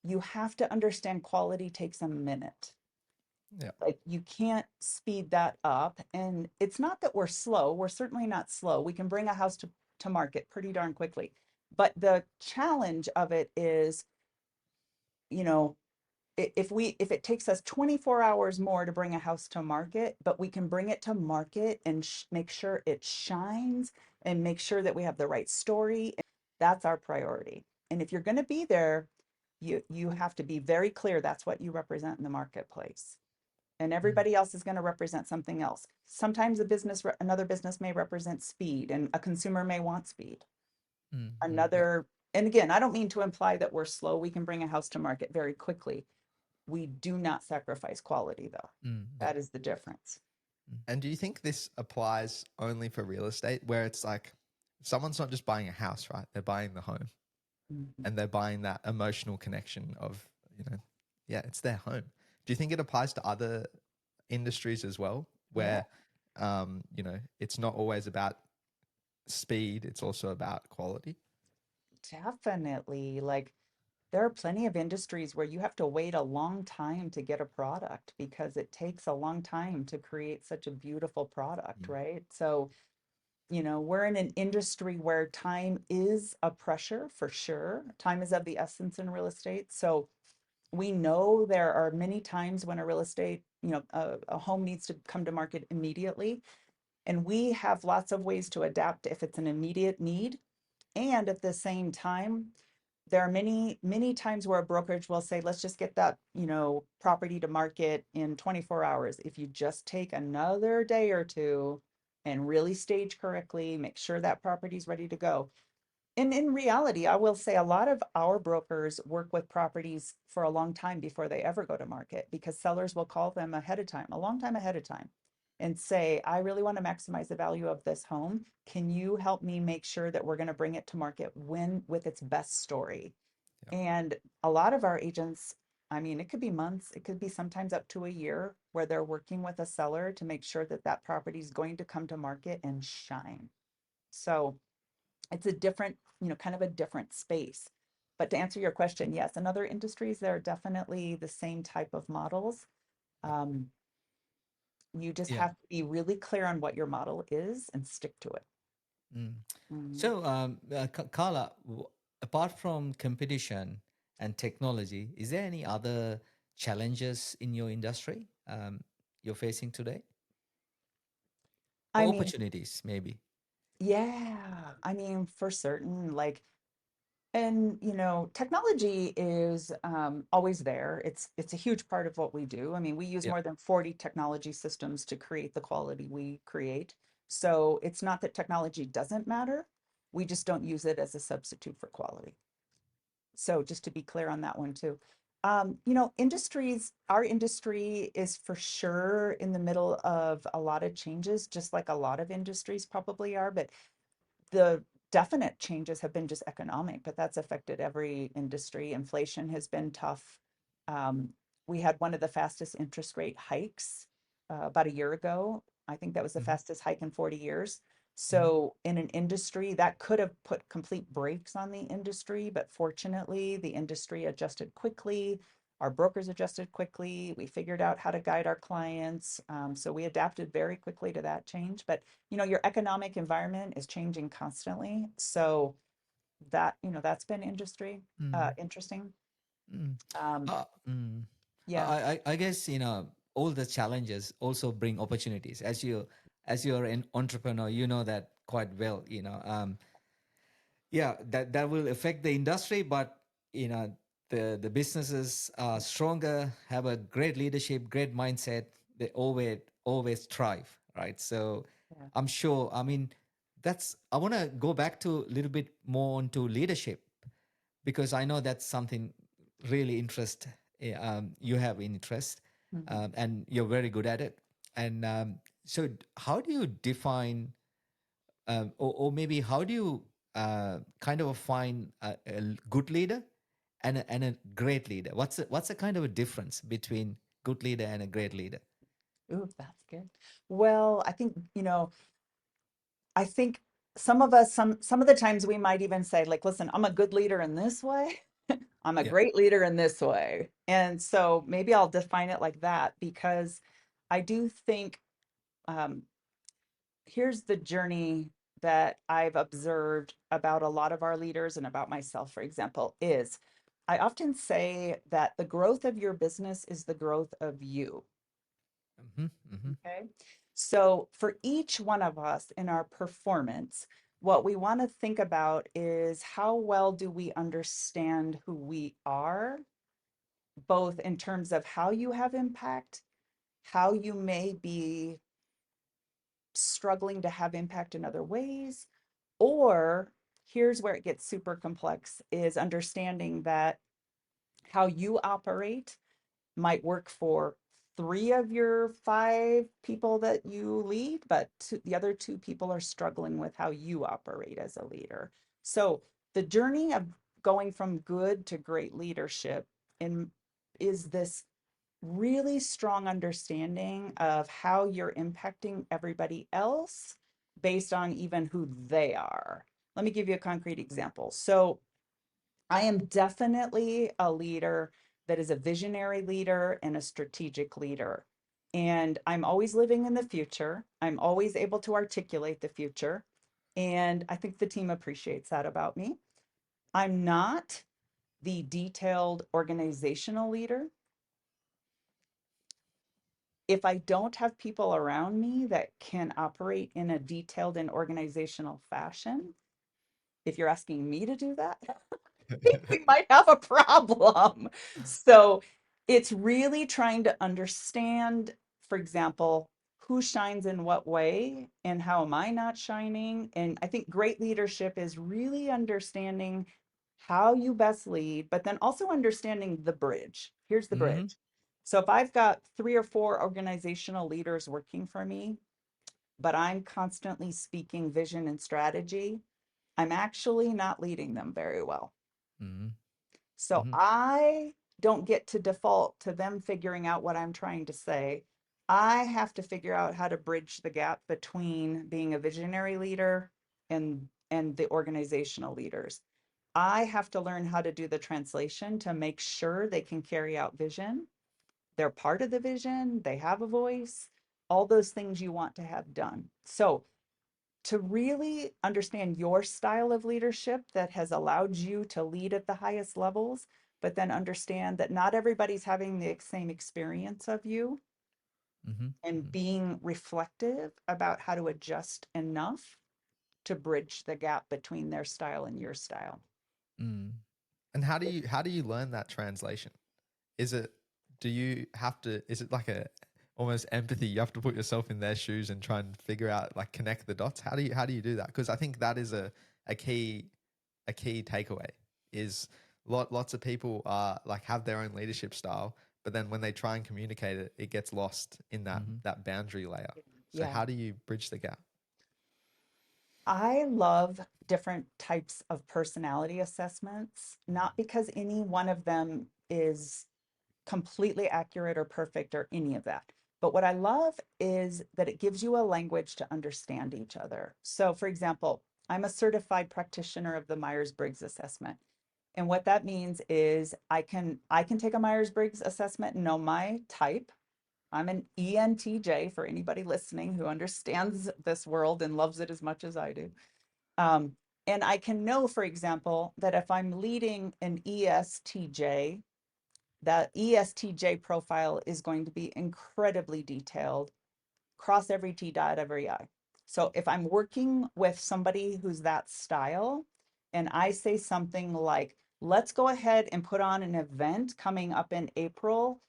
you have to understand quality takes a minute. Yeah. Like you can't speed that up. And it's not that we're slow. We're certainly not slow. We can bring a house to market pretty darn quickly. But the challenge of it is, you know, if it takes us 24 hours more to bring a house to market, but we can bring it to market and make sure it shines and make sure that we have the right story, that's our priority. And if you're going to be there, you have to be very clear that's what you represent in the marketplace. And Mm, everybody else is going to represent something else. Sometimes another business may represent speed, and a consumer may want speed. yeah. Another, and again, I don't mean to imply that we're slow. We can bring a house to market very quickly, We do not sacrifice quality though. Mm. That is the difference. And do you think this applies only for real estate, where it's like someone's not just buying a house, right? They're buying the home, Mhm. and they're buying that emotional connection of, you know, yeah, it's their home. Do you think it applies to other industries as well, Yeah, where, you know, it's not always about speed, it's also about quality? definitely. Like there are plenty of industries where you have to wait a long time to get a product because it takes a long time to create such a beautiful product, Mm. right? So, we're in an industry where time is a pressure for sure. Time is of the essence in real estate. So we know there are many times when a real estate, a home needs to come to market immediately. And we have lots of ways to adapt if it's an immediate need. And at the same time, there are many, many times where a brokerage will say, let's just get that, property to market in 24 hours. If you just take another day or two and really stage correctly, make sure that property's ready to go. And in reality, I will say a lot of our brokers work with properties for a long time before they ever go to market because sellers will call them ahead of time, a long time ahead of time, and say, I really want to maximize the value of this home. Can you help me make sure that we're going to bring it to market when with its best story? Yeah. And a lot of our agents, I mean, it could be months, it could be sometimes up to a year where they're working with a seller to make sure that that property is going to come to market and shine. So it's a different, kind of a different space. But to answer your question, yes, in other industries, there are definitely the same type of models. Um, you just Yeah. have to be really clear on what your model is and stick to it. Mm. Mm. So, Carla, apart from competition and technology, is there any other challenges in your industry you're facing today, I or mean, opportunities, maybe? yeah, I mean, for certain, like, and technology is always there. It's a huge part of what we do. I mean, we use Yeah. more than 40 technology systems to create the quality we create. So it's not that technology doesn't matter. We just don't use it as a substitute for quality. So just to be clear on that one too. Our industry is for sure in the middle of a lot of changes, just like a lot of industries probably are, but the definite changes have been just economic, but that's affected every industry. Inflation has been tough. Um, we had one of the fastest interest rate hikes about a year ago. I think that was the Hmm. fastest hike in 40 years. Hmm. So, in an industry that could have put complete brakes on the industry, but fortunately, the industry adjusted quickly. Our brokers adjusted quickly. We figured out how to guide our clients. So, we adapted very quickly to that change. But your economic environment is changing constantly. So that's been Mm. interesting. Mm. Um, Uh, mm. yeah. I guess all the challenges also bring opportunities. As you're an entrepreneur, you know that quite well. Yeah, that will affect the industry, but the businesses are stronger, have a great leadership, great mindset. They always thrive, right? So Yeah. I'm sure. I mean, that's I want to go back to a little bit more onto leadership, because I know that's something really you have interest, Mhm. and you're very good at it. And so, how do you define, or maybe how do you kind of find a good leader and a great leader? What's a kind of a difference between good leader and a great leader? Ooh, that's good. Well, I think some of the times we might even say, like, listen, I'm a good leader in this way. I'm a Yeah. great leader in this way. And so maybe I'll define it like that because I do think um, here's the journey that I've observed about a lot of our leaders and about myself, for example, is I often say that the growth of your business is the growth of you. Hmm. Hmm. Okay. So for each one of us in our performance, what we want to think about is how well do we understand who we are, both in terms of how you have impact, how you may be struggling to have impact in other ways, or here's where it gets super complex is understanding that how you operate might work for 3 of your 5 people that you lead, but the other 2 people are struggling with how you operate as a leader. So the journey of going from good to great leadership in is this really strong understanding of how you're impacting everybody else based on even who they are. Let me give you a concrete example. So I am definitely a leader that is a visionary leader and a strategic leader. And I'm always living in the future. I'm always able to articulate the future. And I think the team appreciates that about me. I'm not the detailed organizational leader. If I don't have people around me that can operate in a detailed and organizational fashion, if you're asking me to do that, think we might have a problem. So it's really trying to understand, for example, who shines in what way and how am I not shining? And I think great leadership is really understanding how you best lead, but then also understanding the bridge. Here's the Mm-hmm. bridge. So if I've got 3 or 4 organizational leaders working for me, but I'm constantly speaking vision and strategy, I'm actually not leading them very well. Mm-hmm. So Mm-hmm. I don't get to default to them figuring out what I'm trying to say. I have to figure out how to bridge the gap between being a visionary leader and the organizational leaders. I have to learn how to do the translation to make sure they can carry out vision. They're part of the vision, they have a voice, all those things you want to have done. So to really understand your style of leadership that has allowed you to lead at the highest levels, but then understand that not everybody's having the same experience of you Mm-hmm. and being reflective about how to adjust enough to bridge the gap between their style and your style. Mm-hmm. And how do you learn that translation? Is it do you have to is it like a almost empathy? You have to put yourself in their shoes and try and figure out like connect the dots. How do you do that? Because I think that is a key a key takeaway is lots of people are like have their own leadership style, but then when they try and communicate it, it gets lost in Mm-hmm. that boundary layer. So Yeah. how do you bridge the gap? I love different types of personality assessments, not because any one of them is completely accurate or perfect or any of that. But what I love is that it gives you a language to understand each other. So, for example, I'm a certified practitioner of the Myers-Briggs assessment. And what that means is I can take a Myers-Briggs assessment and know my type. I'm an ENTJ for anybody listening who understands this world and loves it as much as I do. Um, and I can know, for example, that if I'm leading an ESTJ, that ESTJ profile is going to be incredibly detailed, cross every T, dot every I. So if I'm working with somebody who's that style, and I say something like, let's go ahead and put on an event coming up in April,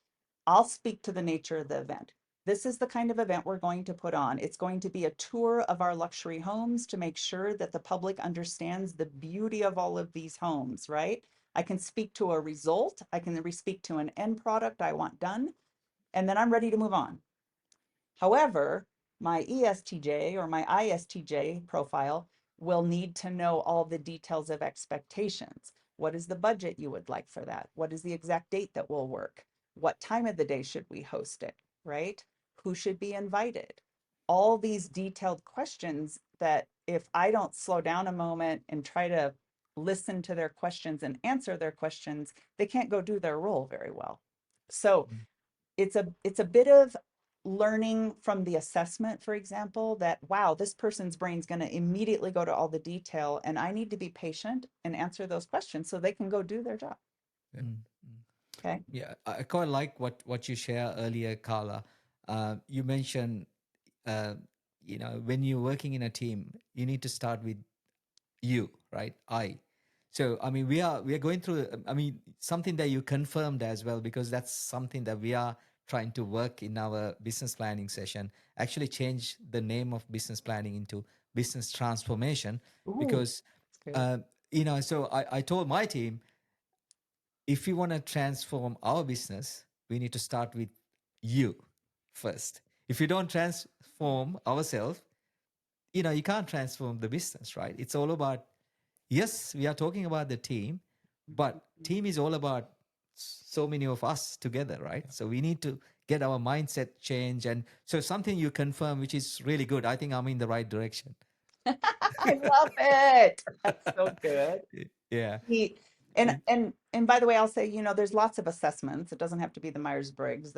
I'll speak to the nature of the event. This is the kind of event we're going to put on. It's going to be a tour of our luxury homes to make sure that the public understands the beauty of all of these homes, right? I can speak to a result, I can speak to an end product I want done, and then I'm ready to move on. However, my ESTJ or my ISTJ profile will need to know all the details of expectations. What is the budget you would like for that? What is the exact date that will work? What time of the day should we host it, right? Who should be invited? All these detailed questions that if I don't slow down a moment and try to listen to their questions and answer their questions, they can't go do their role very well. So it's a bit of learning from the assessment, for example, that wow, this person's brain's going to immediately go to all the detail, and I need to be patient and answer those questions so they can go do their job. Yeah. Mm-hmm. Okay. Yeah, I quite like what you share earlier, Carla. You mentioned, uh, when you're working in a team, you need to start with you, right? I. So I mean, we are going through. I mean, something that you confirmed as well, because that's something that we are trying to work in our business planning session. Actually, change the name of business planning into business transformation, Ooh, because that's good. uh, so I told my team, if we want to transform our business, we need to start with you first. If you don't transform ourselves, you can't transform the business, right? It's all about, yes, we are talking about the team, but team is all about so many of us together, right? So we need to get our mindset change. And so something you confirm, which is really good. I think I'm in the right direction. I love it. That's so good. Yeah. Neat. And by the way, I'll say, there's lots of assessments. It doesn't have to be the Myers-Briggs.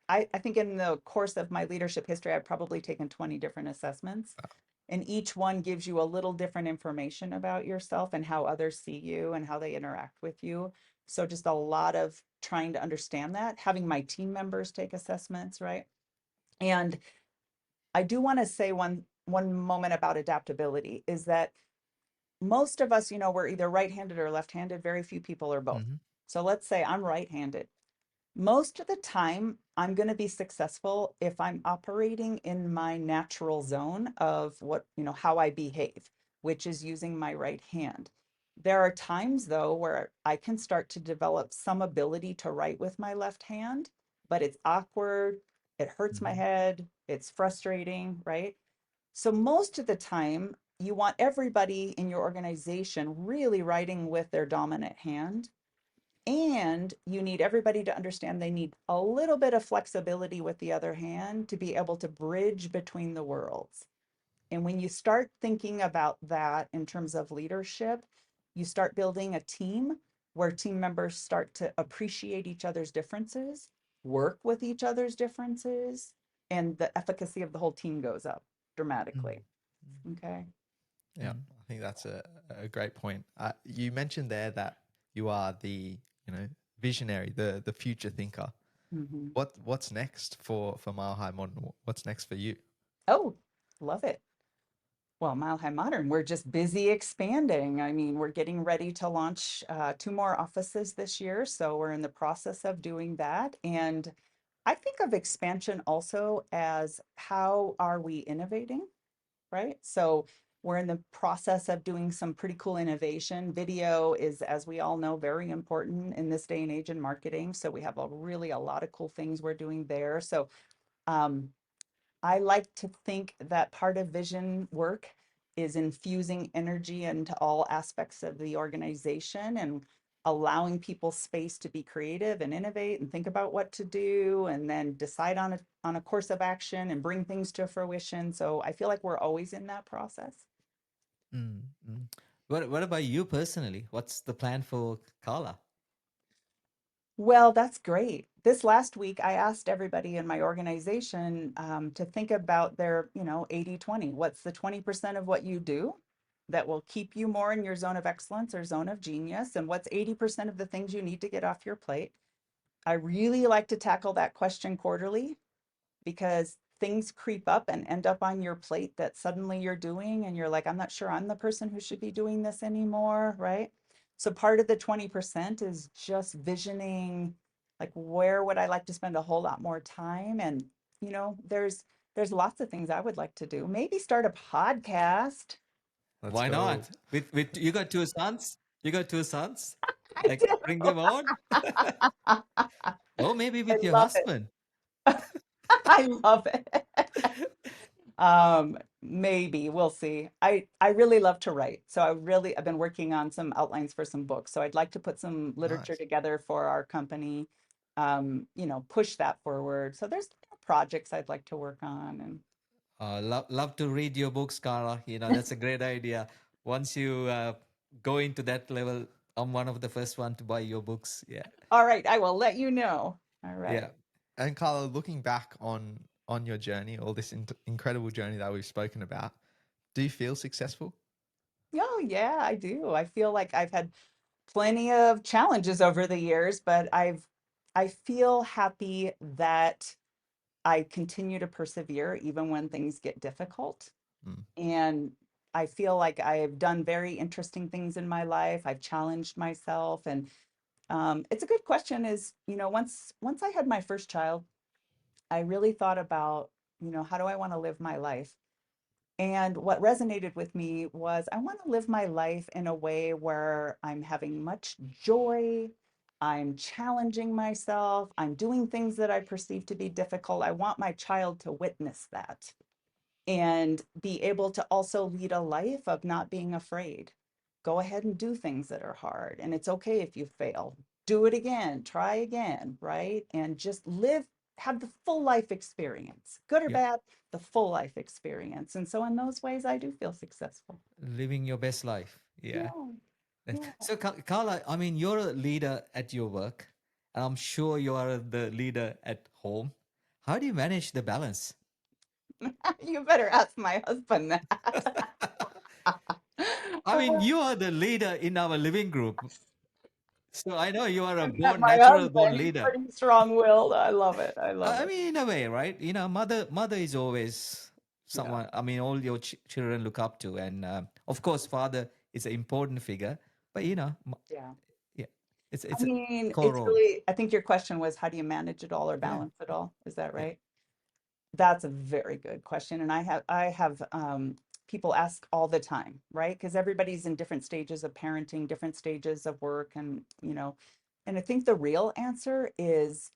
I think in the course of my leadership history, I've probably taken 20 different assessments, and each one gives you a little different information about yourself and how others see you and how they interact with you. So just a lot of trying to understand that, having my team members take assessments, right? And I do want to say one moment about adaptability is that most of us, we're either right-handed or left-handed. Very few people are both. Hmm. So let's say I'm right-handed. Most of the time, I'm going to be successful if I'm operating in my natural zone of how I behave, which is using my right hand. There are times, though, where I can start to develop some ability to write with my left hand, but it's awkward, it hurts my Hmm. head, it's frustrating, right? So most of the time, you want everybody in your organization really writing with their dominant hand. And you need everybody to understand they need a little bit of flexibility with the other hand to be able to bridge between the worlds. And when you start thinking about that in terms of leadership, you start building a team where team members start to appreciate each other's differences, work with each other's differences, and the efficacy of the whole team goes up dramatically. Okay. Yeah, I think that's a great point. You mentioned there that you are the visionary, the future thinker. Mm-hmm. What's next for Mile High Modern? What's next for you? Oh, love it. Well, Mile High Modern, we're just busy expanding. I mean, we're getting ready to launch two more offices this year. So we're in the process of doing that. And I think of expansion also as how are we innovating, right? So we're in the process of doing some pretty cool innovation. Video is, as we all know, very important in this day and age in marketing. So we have a lot of cool things we're doing there. So um, I like to think that part of vision work is infusing energy into all aspects of the organization and allowing people space to be creative and innovate and think about what to do and then decide on a course of action and bring things to fruition. So I feel like we're always in that process. Mm, mm. What about you personally? What's the plan for Carla? Well, that's great. This last week, I asked everybody in my organization to think about their, 80/20. What's the 20% of what you do that will keep you more in your zone of excellence or zone of genius? And what's 80% of the things you need to get off your plate? I really like to tackle that question quarterly because things creep up and end up on your plate that suddenly you're doing and you're like, I'm not sure I'm the person who should be doing this anymore, right? So part of the 20% is just visioning like where would I like to spend a whole lot more time, and there's lots of things I would like to do. Maybe start a podcast. Let's Why go. not? With you got two sons? You got two sons? I Like do. bring them on? Or maybe I with your love it. husband. I love it. Maybe we'll see. I really love to write. So I've been working on some outlines for some books. So I'd like to put some literature Nice. together for our company, push that forward. So there's projects I'd like to work on and Love to read your books, Cara. That's a great idea. Once you go into that level, I'm one of the first one to buy your books. Yeah, all right, I will let you know. All right. yeah. And Carla, looking back on your journey, all this incredible journey that we've spoken about, do you feel successful? Oh yeah, I do. I feel like I've had plenty of challenges over the years, but I feel happy that I continue to persevere even when things get difficult. Mm. And I feel like I've done very interesting things in my life. I've challenged myself. And it's a good question is, once I had my first child, I really thought about, how do I want to live my life? And what resonated with me was I want to live my life in a way where I'm having much joy. I'm challenging myself. I'm doing things that I perceive to be difficult. I want my child to witness that and be able to also lead a life of not being afraid. Go ahead and do things that are hard. And it's okay if you fail. Do it again, try again, right? And just live, have the full life experience, good or Yeah. bad, the full life experience. And so, in those ways, I do feel successful. Living your best life. Yeah. Yeah. Yeah. So, Carla, I mean, you're a leader at your work, and I'm sure you are the leader at home. How do you manage the balance? You better ask my husband that. I mean, you are the leader in our living group. So I know you are a I met born, my natural born husband. He's leader. pretty strong-willed. I love it. I love I it. mean, in a way, right? Mother is always Yeah. someone. I mean, all your children look up to, and of course, father is an important figure. But Yeah. yeah, I it's a mean, core it's role. really, I think your question was, how do you manage it all or Yeah, balance it all? Is that yeah. right? That's a very good question. And I have people ask all the time, right? Because everybody's in different stages of parenting, different stages of work, and I think the real answer is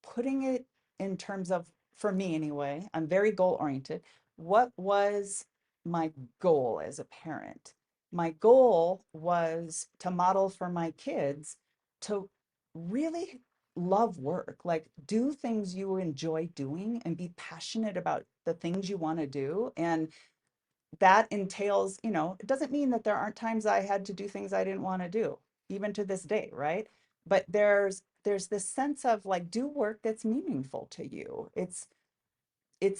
putting it in terms of, for me anyway, I'm very goal oriented. What was my goal as a parent? My goal was to model for my kids to really love work, like do things you enjoy doing and be passionate about the things you want to do. And that entails, it doesn't mean that there aren't times I had to do things I didn't want to do, even to this day, right? But there's this sense of like do work that's meaningful to you. It's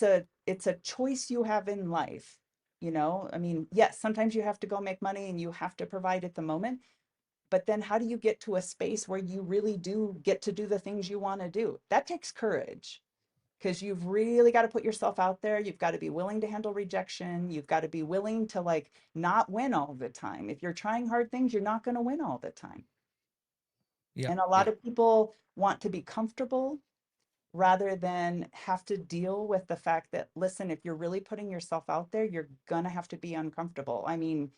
a choice you have in life. I mean, yes, sometimes you have to go make money and you have to provide at the moment, but then how do you get to a space where you really do get to do the things you want to do? That takes courage because you've really got to put yourself out there. You've got to be willing to handle rejection. You've got to be willing to like not win all the time. If you're trying hard things, you're not going to win all the time. Yeah, And a yeah, lot of people want to be comfortable rather than have to deal with the fact that, listen, if you're really putting yourself out there, you're going to have to be uncomfortable. I mean,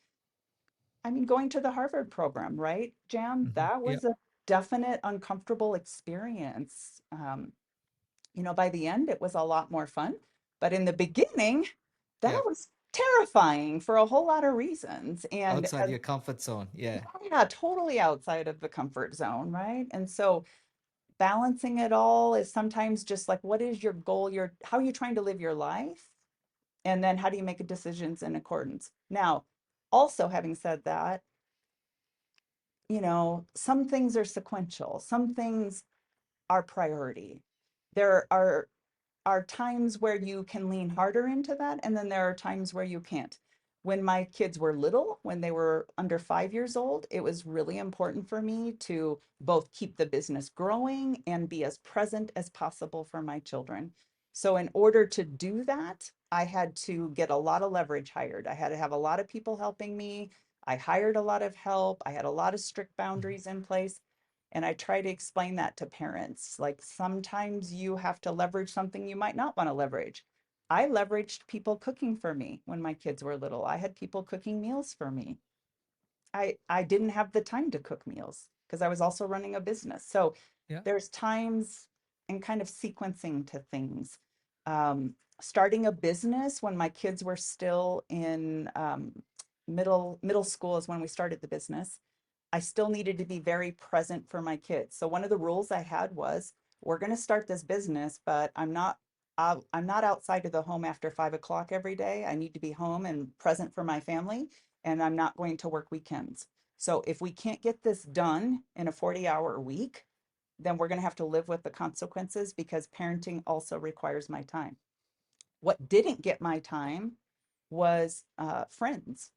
going to the Harvard program, right, Jam? That yeah, was a definite uncomfortable experience. By the end, it was a lot more fun. But in the beginning, that yeah. was terrifying for a whole lot of reasons. And Outside your comfort zone. Yeah, yeah, totally outside of the comfort zone, right? And so balancing it all is sometimes just like, what is your goal? How are you trying to live your life? And then how do you make decisions in accordance? Now, also having said that, some things are sequential, some things are priority. There are times where you can lean harder into that, and then there are times where you can't. When my kids were little, when they were under 5 years old, it was really important for me to both keep the business growing and be as present as possible for my children. So, in order to do that, I had to get a lot of leverage hired. I had to have a lot of people helping me. I hired a lot of help. I had a lot of strict boundaries in place. And I try to explain that to parents. Like sometimes you have to leverage something you might not want to leverage. I leveraged people cooking for me when my kids were little. I had people cooking meals for me. I didn't have the time to cook meals because I was also running a business. So yeah. there's times and kind of sequencing to things. Starting a business when my kids were still in middle school is when we started the business. I still needed to be very present for my kids. So one of the rules I had was, we're going to start this business, but I'm not outside of the home after 5 o'clock every day. I need to be home and present for my family, and I'm not going to work weekends. So if we can't get this done in a 40-hour week, then we're going to have to live with the consequences because parenting also requires my time. What didn't get my time was friends.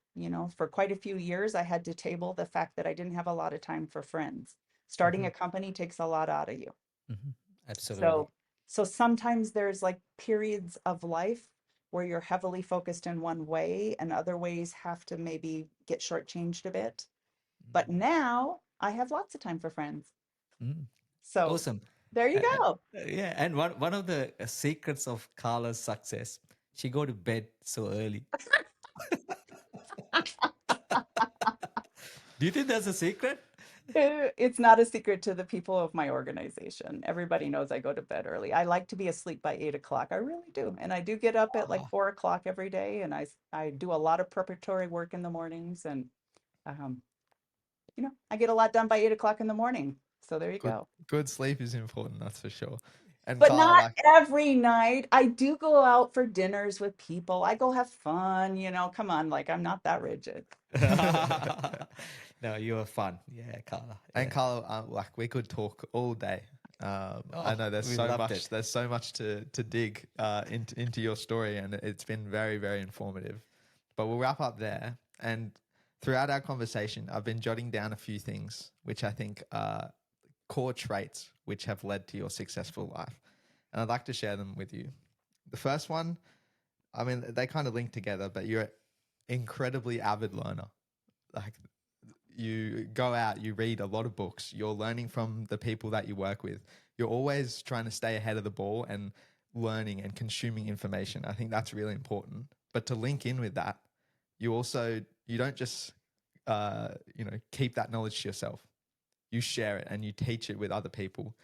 For quite a few years, I had to table the fact that I didn't have a lot of time for friends. Starting Hmm. a company takes a lot out of you. Hmm. Absolutely. So, so sometimes there's like periods of life where you're heavily focused in one way, and other ways have to maybe get shortchanged a bit. But now I have lots of time for friends. Mm. So Awesome. there you Uh, go. yeah, and one of the secrets of Carla's success, she go to bed so early. Do you think that's a secret? It's not a secret to the people of my organization. Everybody knows I go to bed early. I like to be asleep by 8 o'clock. I really do. And I do get up at like Wow. 4 o'clock every day. And I do a lot of preparatory work in the mornings. And, um, I get a lot done by 8 o'clock in the morning. So there you Good, go. good sleep is important, that's for sure. And But Carl, not like, every night. I do go out for dinners with people. I go have fun, come on, like I'm not that rigid. No, you were fun. Yeah, Carla. and Yeah. Carl, like we could talk all day. I Oh, know we loved it. there's so much to dig into your story, and it's been very, very informative. But we'll wrap up there. And throughout our conversation, I've been jotting down a few things which I think are core traits which have led to your successful life. And I'd like to share them with you. The first one, I mean, they kind of link together, but you're an incredibly avid learner. Like, you go out, you read a lot of books, you're learning from the people that you work with. You're always trying to stay ahead of the ball and learning and consuming information. I think that's really important. But to link in with that, you don't just keep that knowledge to yourself. You share it and you teach it with other people.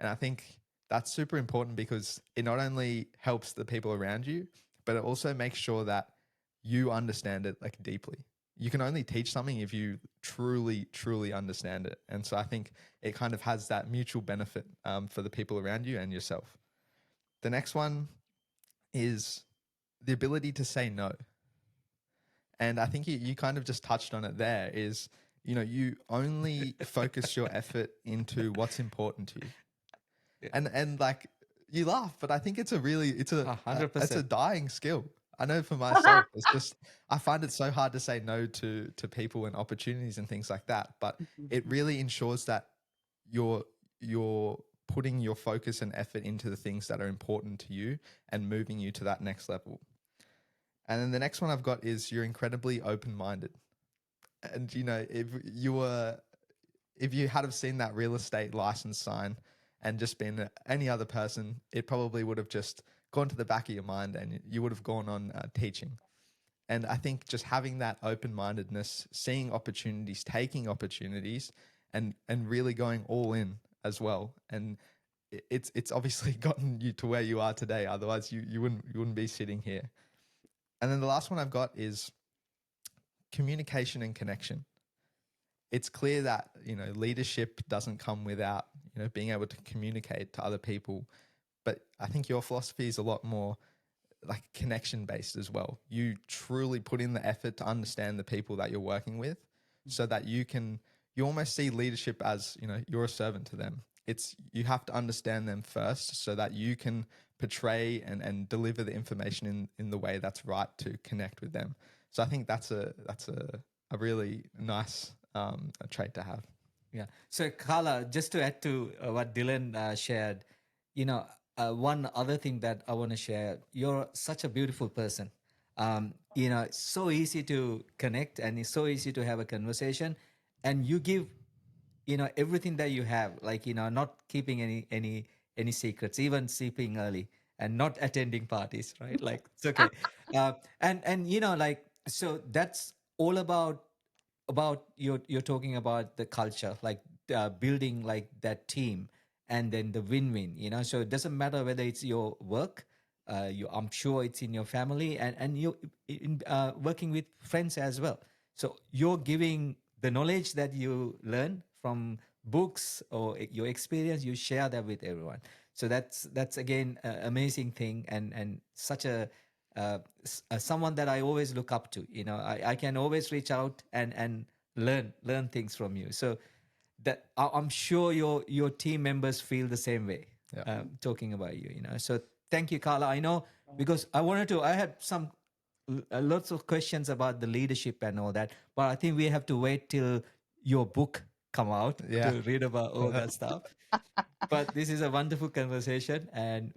And I think that's super important because it not only helps the people around you, but it also makes sure that you understand it like deeply. You can only teach something if you truly, truly understand it. And so I think it kind of has that mutual benefit for the people around you and yourself. The next one is the ability to say no. And I think you kind of just touched on it there is, you only focus your effort into what's important to you. Yeah. And like you laugh, but I think it's a really, it's a 100%. dying skill. I know for myself, it's just, I find it so hard to say no to people and opportunities and things like that. But it really ensures that you're, you're putting your focus and effort into the things that are important to you and moving you to that next level. And then the next one I've got is you're incredibly open-minded. And if you had have seen that real estate license sign and just been any other person, it probably would have just gone to the back of your mind and you would have gone on teaching. And I think just having that open-mindedness, seeing opportunities, taking opportunities, and really going all in as well. And it's obviously gotten you to where you are today. Otherwise, you wouldn't be sitting here. And then the last one I've got is communication and connection. It's clear that leadership doesn't come without being able to communicate to other people. But I think your philosophy is a lot more like connection based as well. You truly put in the effort to understand the people that you're working with, so that you almost see leadership as you're a servant to them. It's you have to understand them first so that you can portray and deliver the information in the way that's right to connect with them. So I think that's a really nice a trait to have. Yeah. So, Carla, just to add to what Dylan shared, one other thing that I want to share, you're such a beautiful person. It's so easy to connect and it's so easy to have a conversation, and you give, everything that you have, like, not keeping any secrets, even sleeping early and not attending parties, right? Like, it's okay. And like, so that's all about you're talking about the culture, like building like that team, and then the win-win. So it doesn't matter whether it's your work, I'm sure it's in your family, and you in working with friends as well. So you're giving the knowledge that you learn from books or your experience, you share that with everyone. So that's again amazing thing, and such a someone that I always look up to. I can always reach out and learn things from you. So that I'm sure your team members feel the same way. Yeah. Talking about you, So thank you, Carla. I know because I had some lots of questions about the leadership and all that, but I think we have to wait till your book come out Yeah. to read about all that stuff. But this is a wonderful conversation, and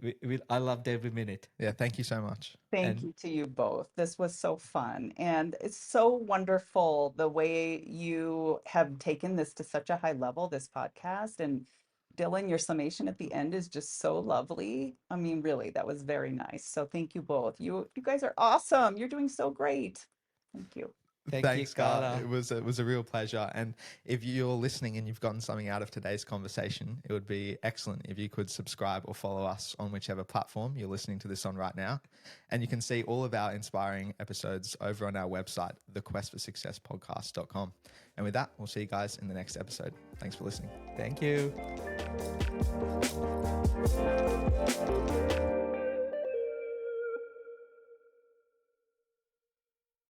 I loved every minute. Yeah. Thank you so much. Thank And you to you both. This was so fun. And it's so wonderful the way you have taken this to such a high level, this podcast. And Dylan, your summation at the end is just so lovely. I mean, really, that was very nice. So thank you both. You guys are awesome. You're doing so great. Thank you. Thank you, Thanks, Carl. Carla. It was a real pleasure. And if you're listening and you've gotten something out of today's conversation, it would be excellent if you could subscribe or follow us on whichever platform you're listening to this on right now. And you can see all of our inspiring episodes over on our website, thequestforsuccesspodcast.com. And with that, we'll see you guys in the next episode. Thanks for listening. Thank you.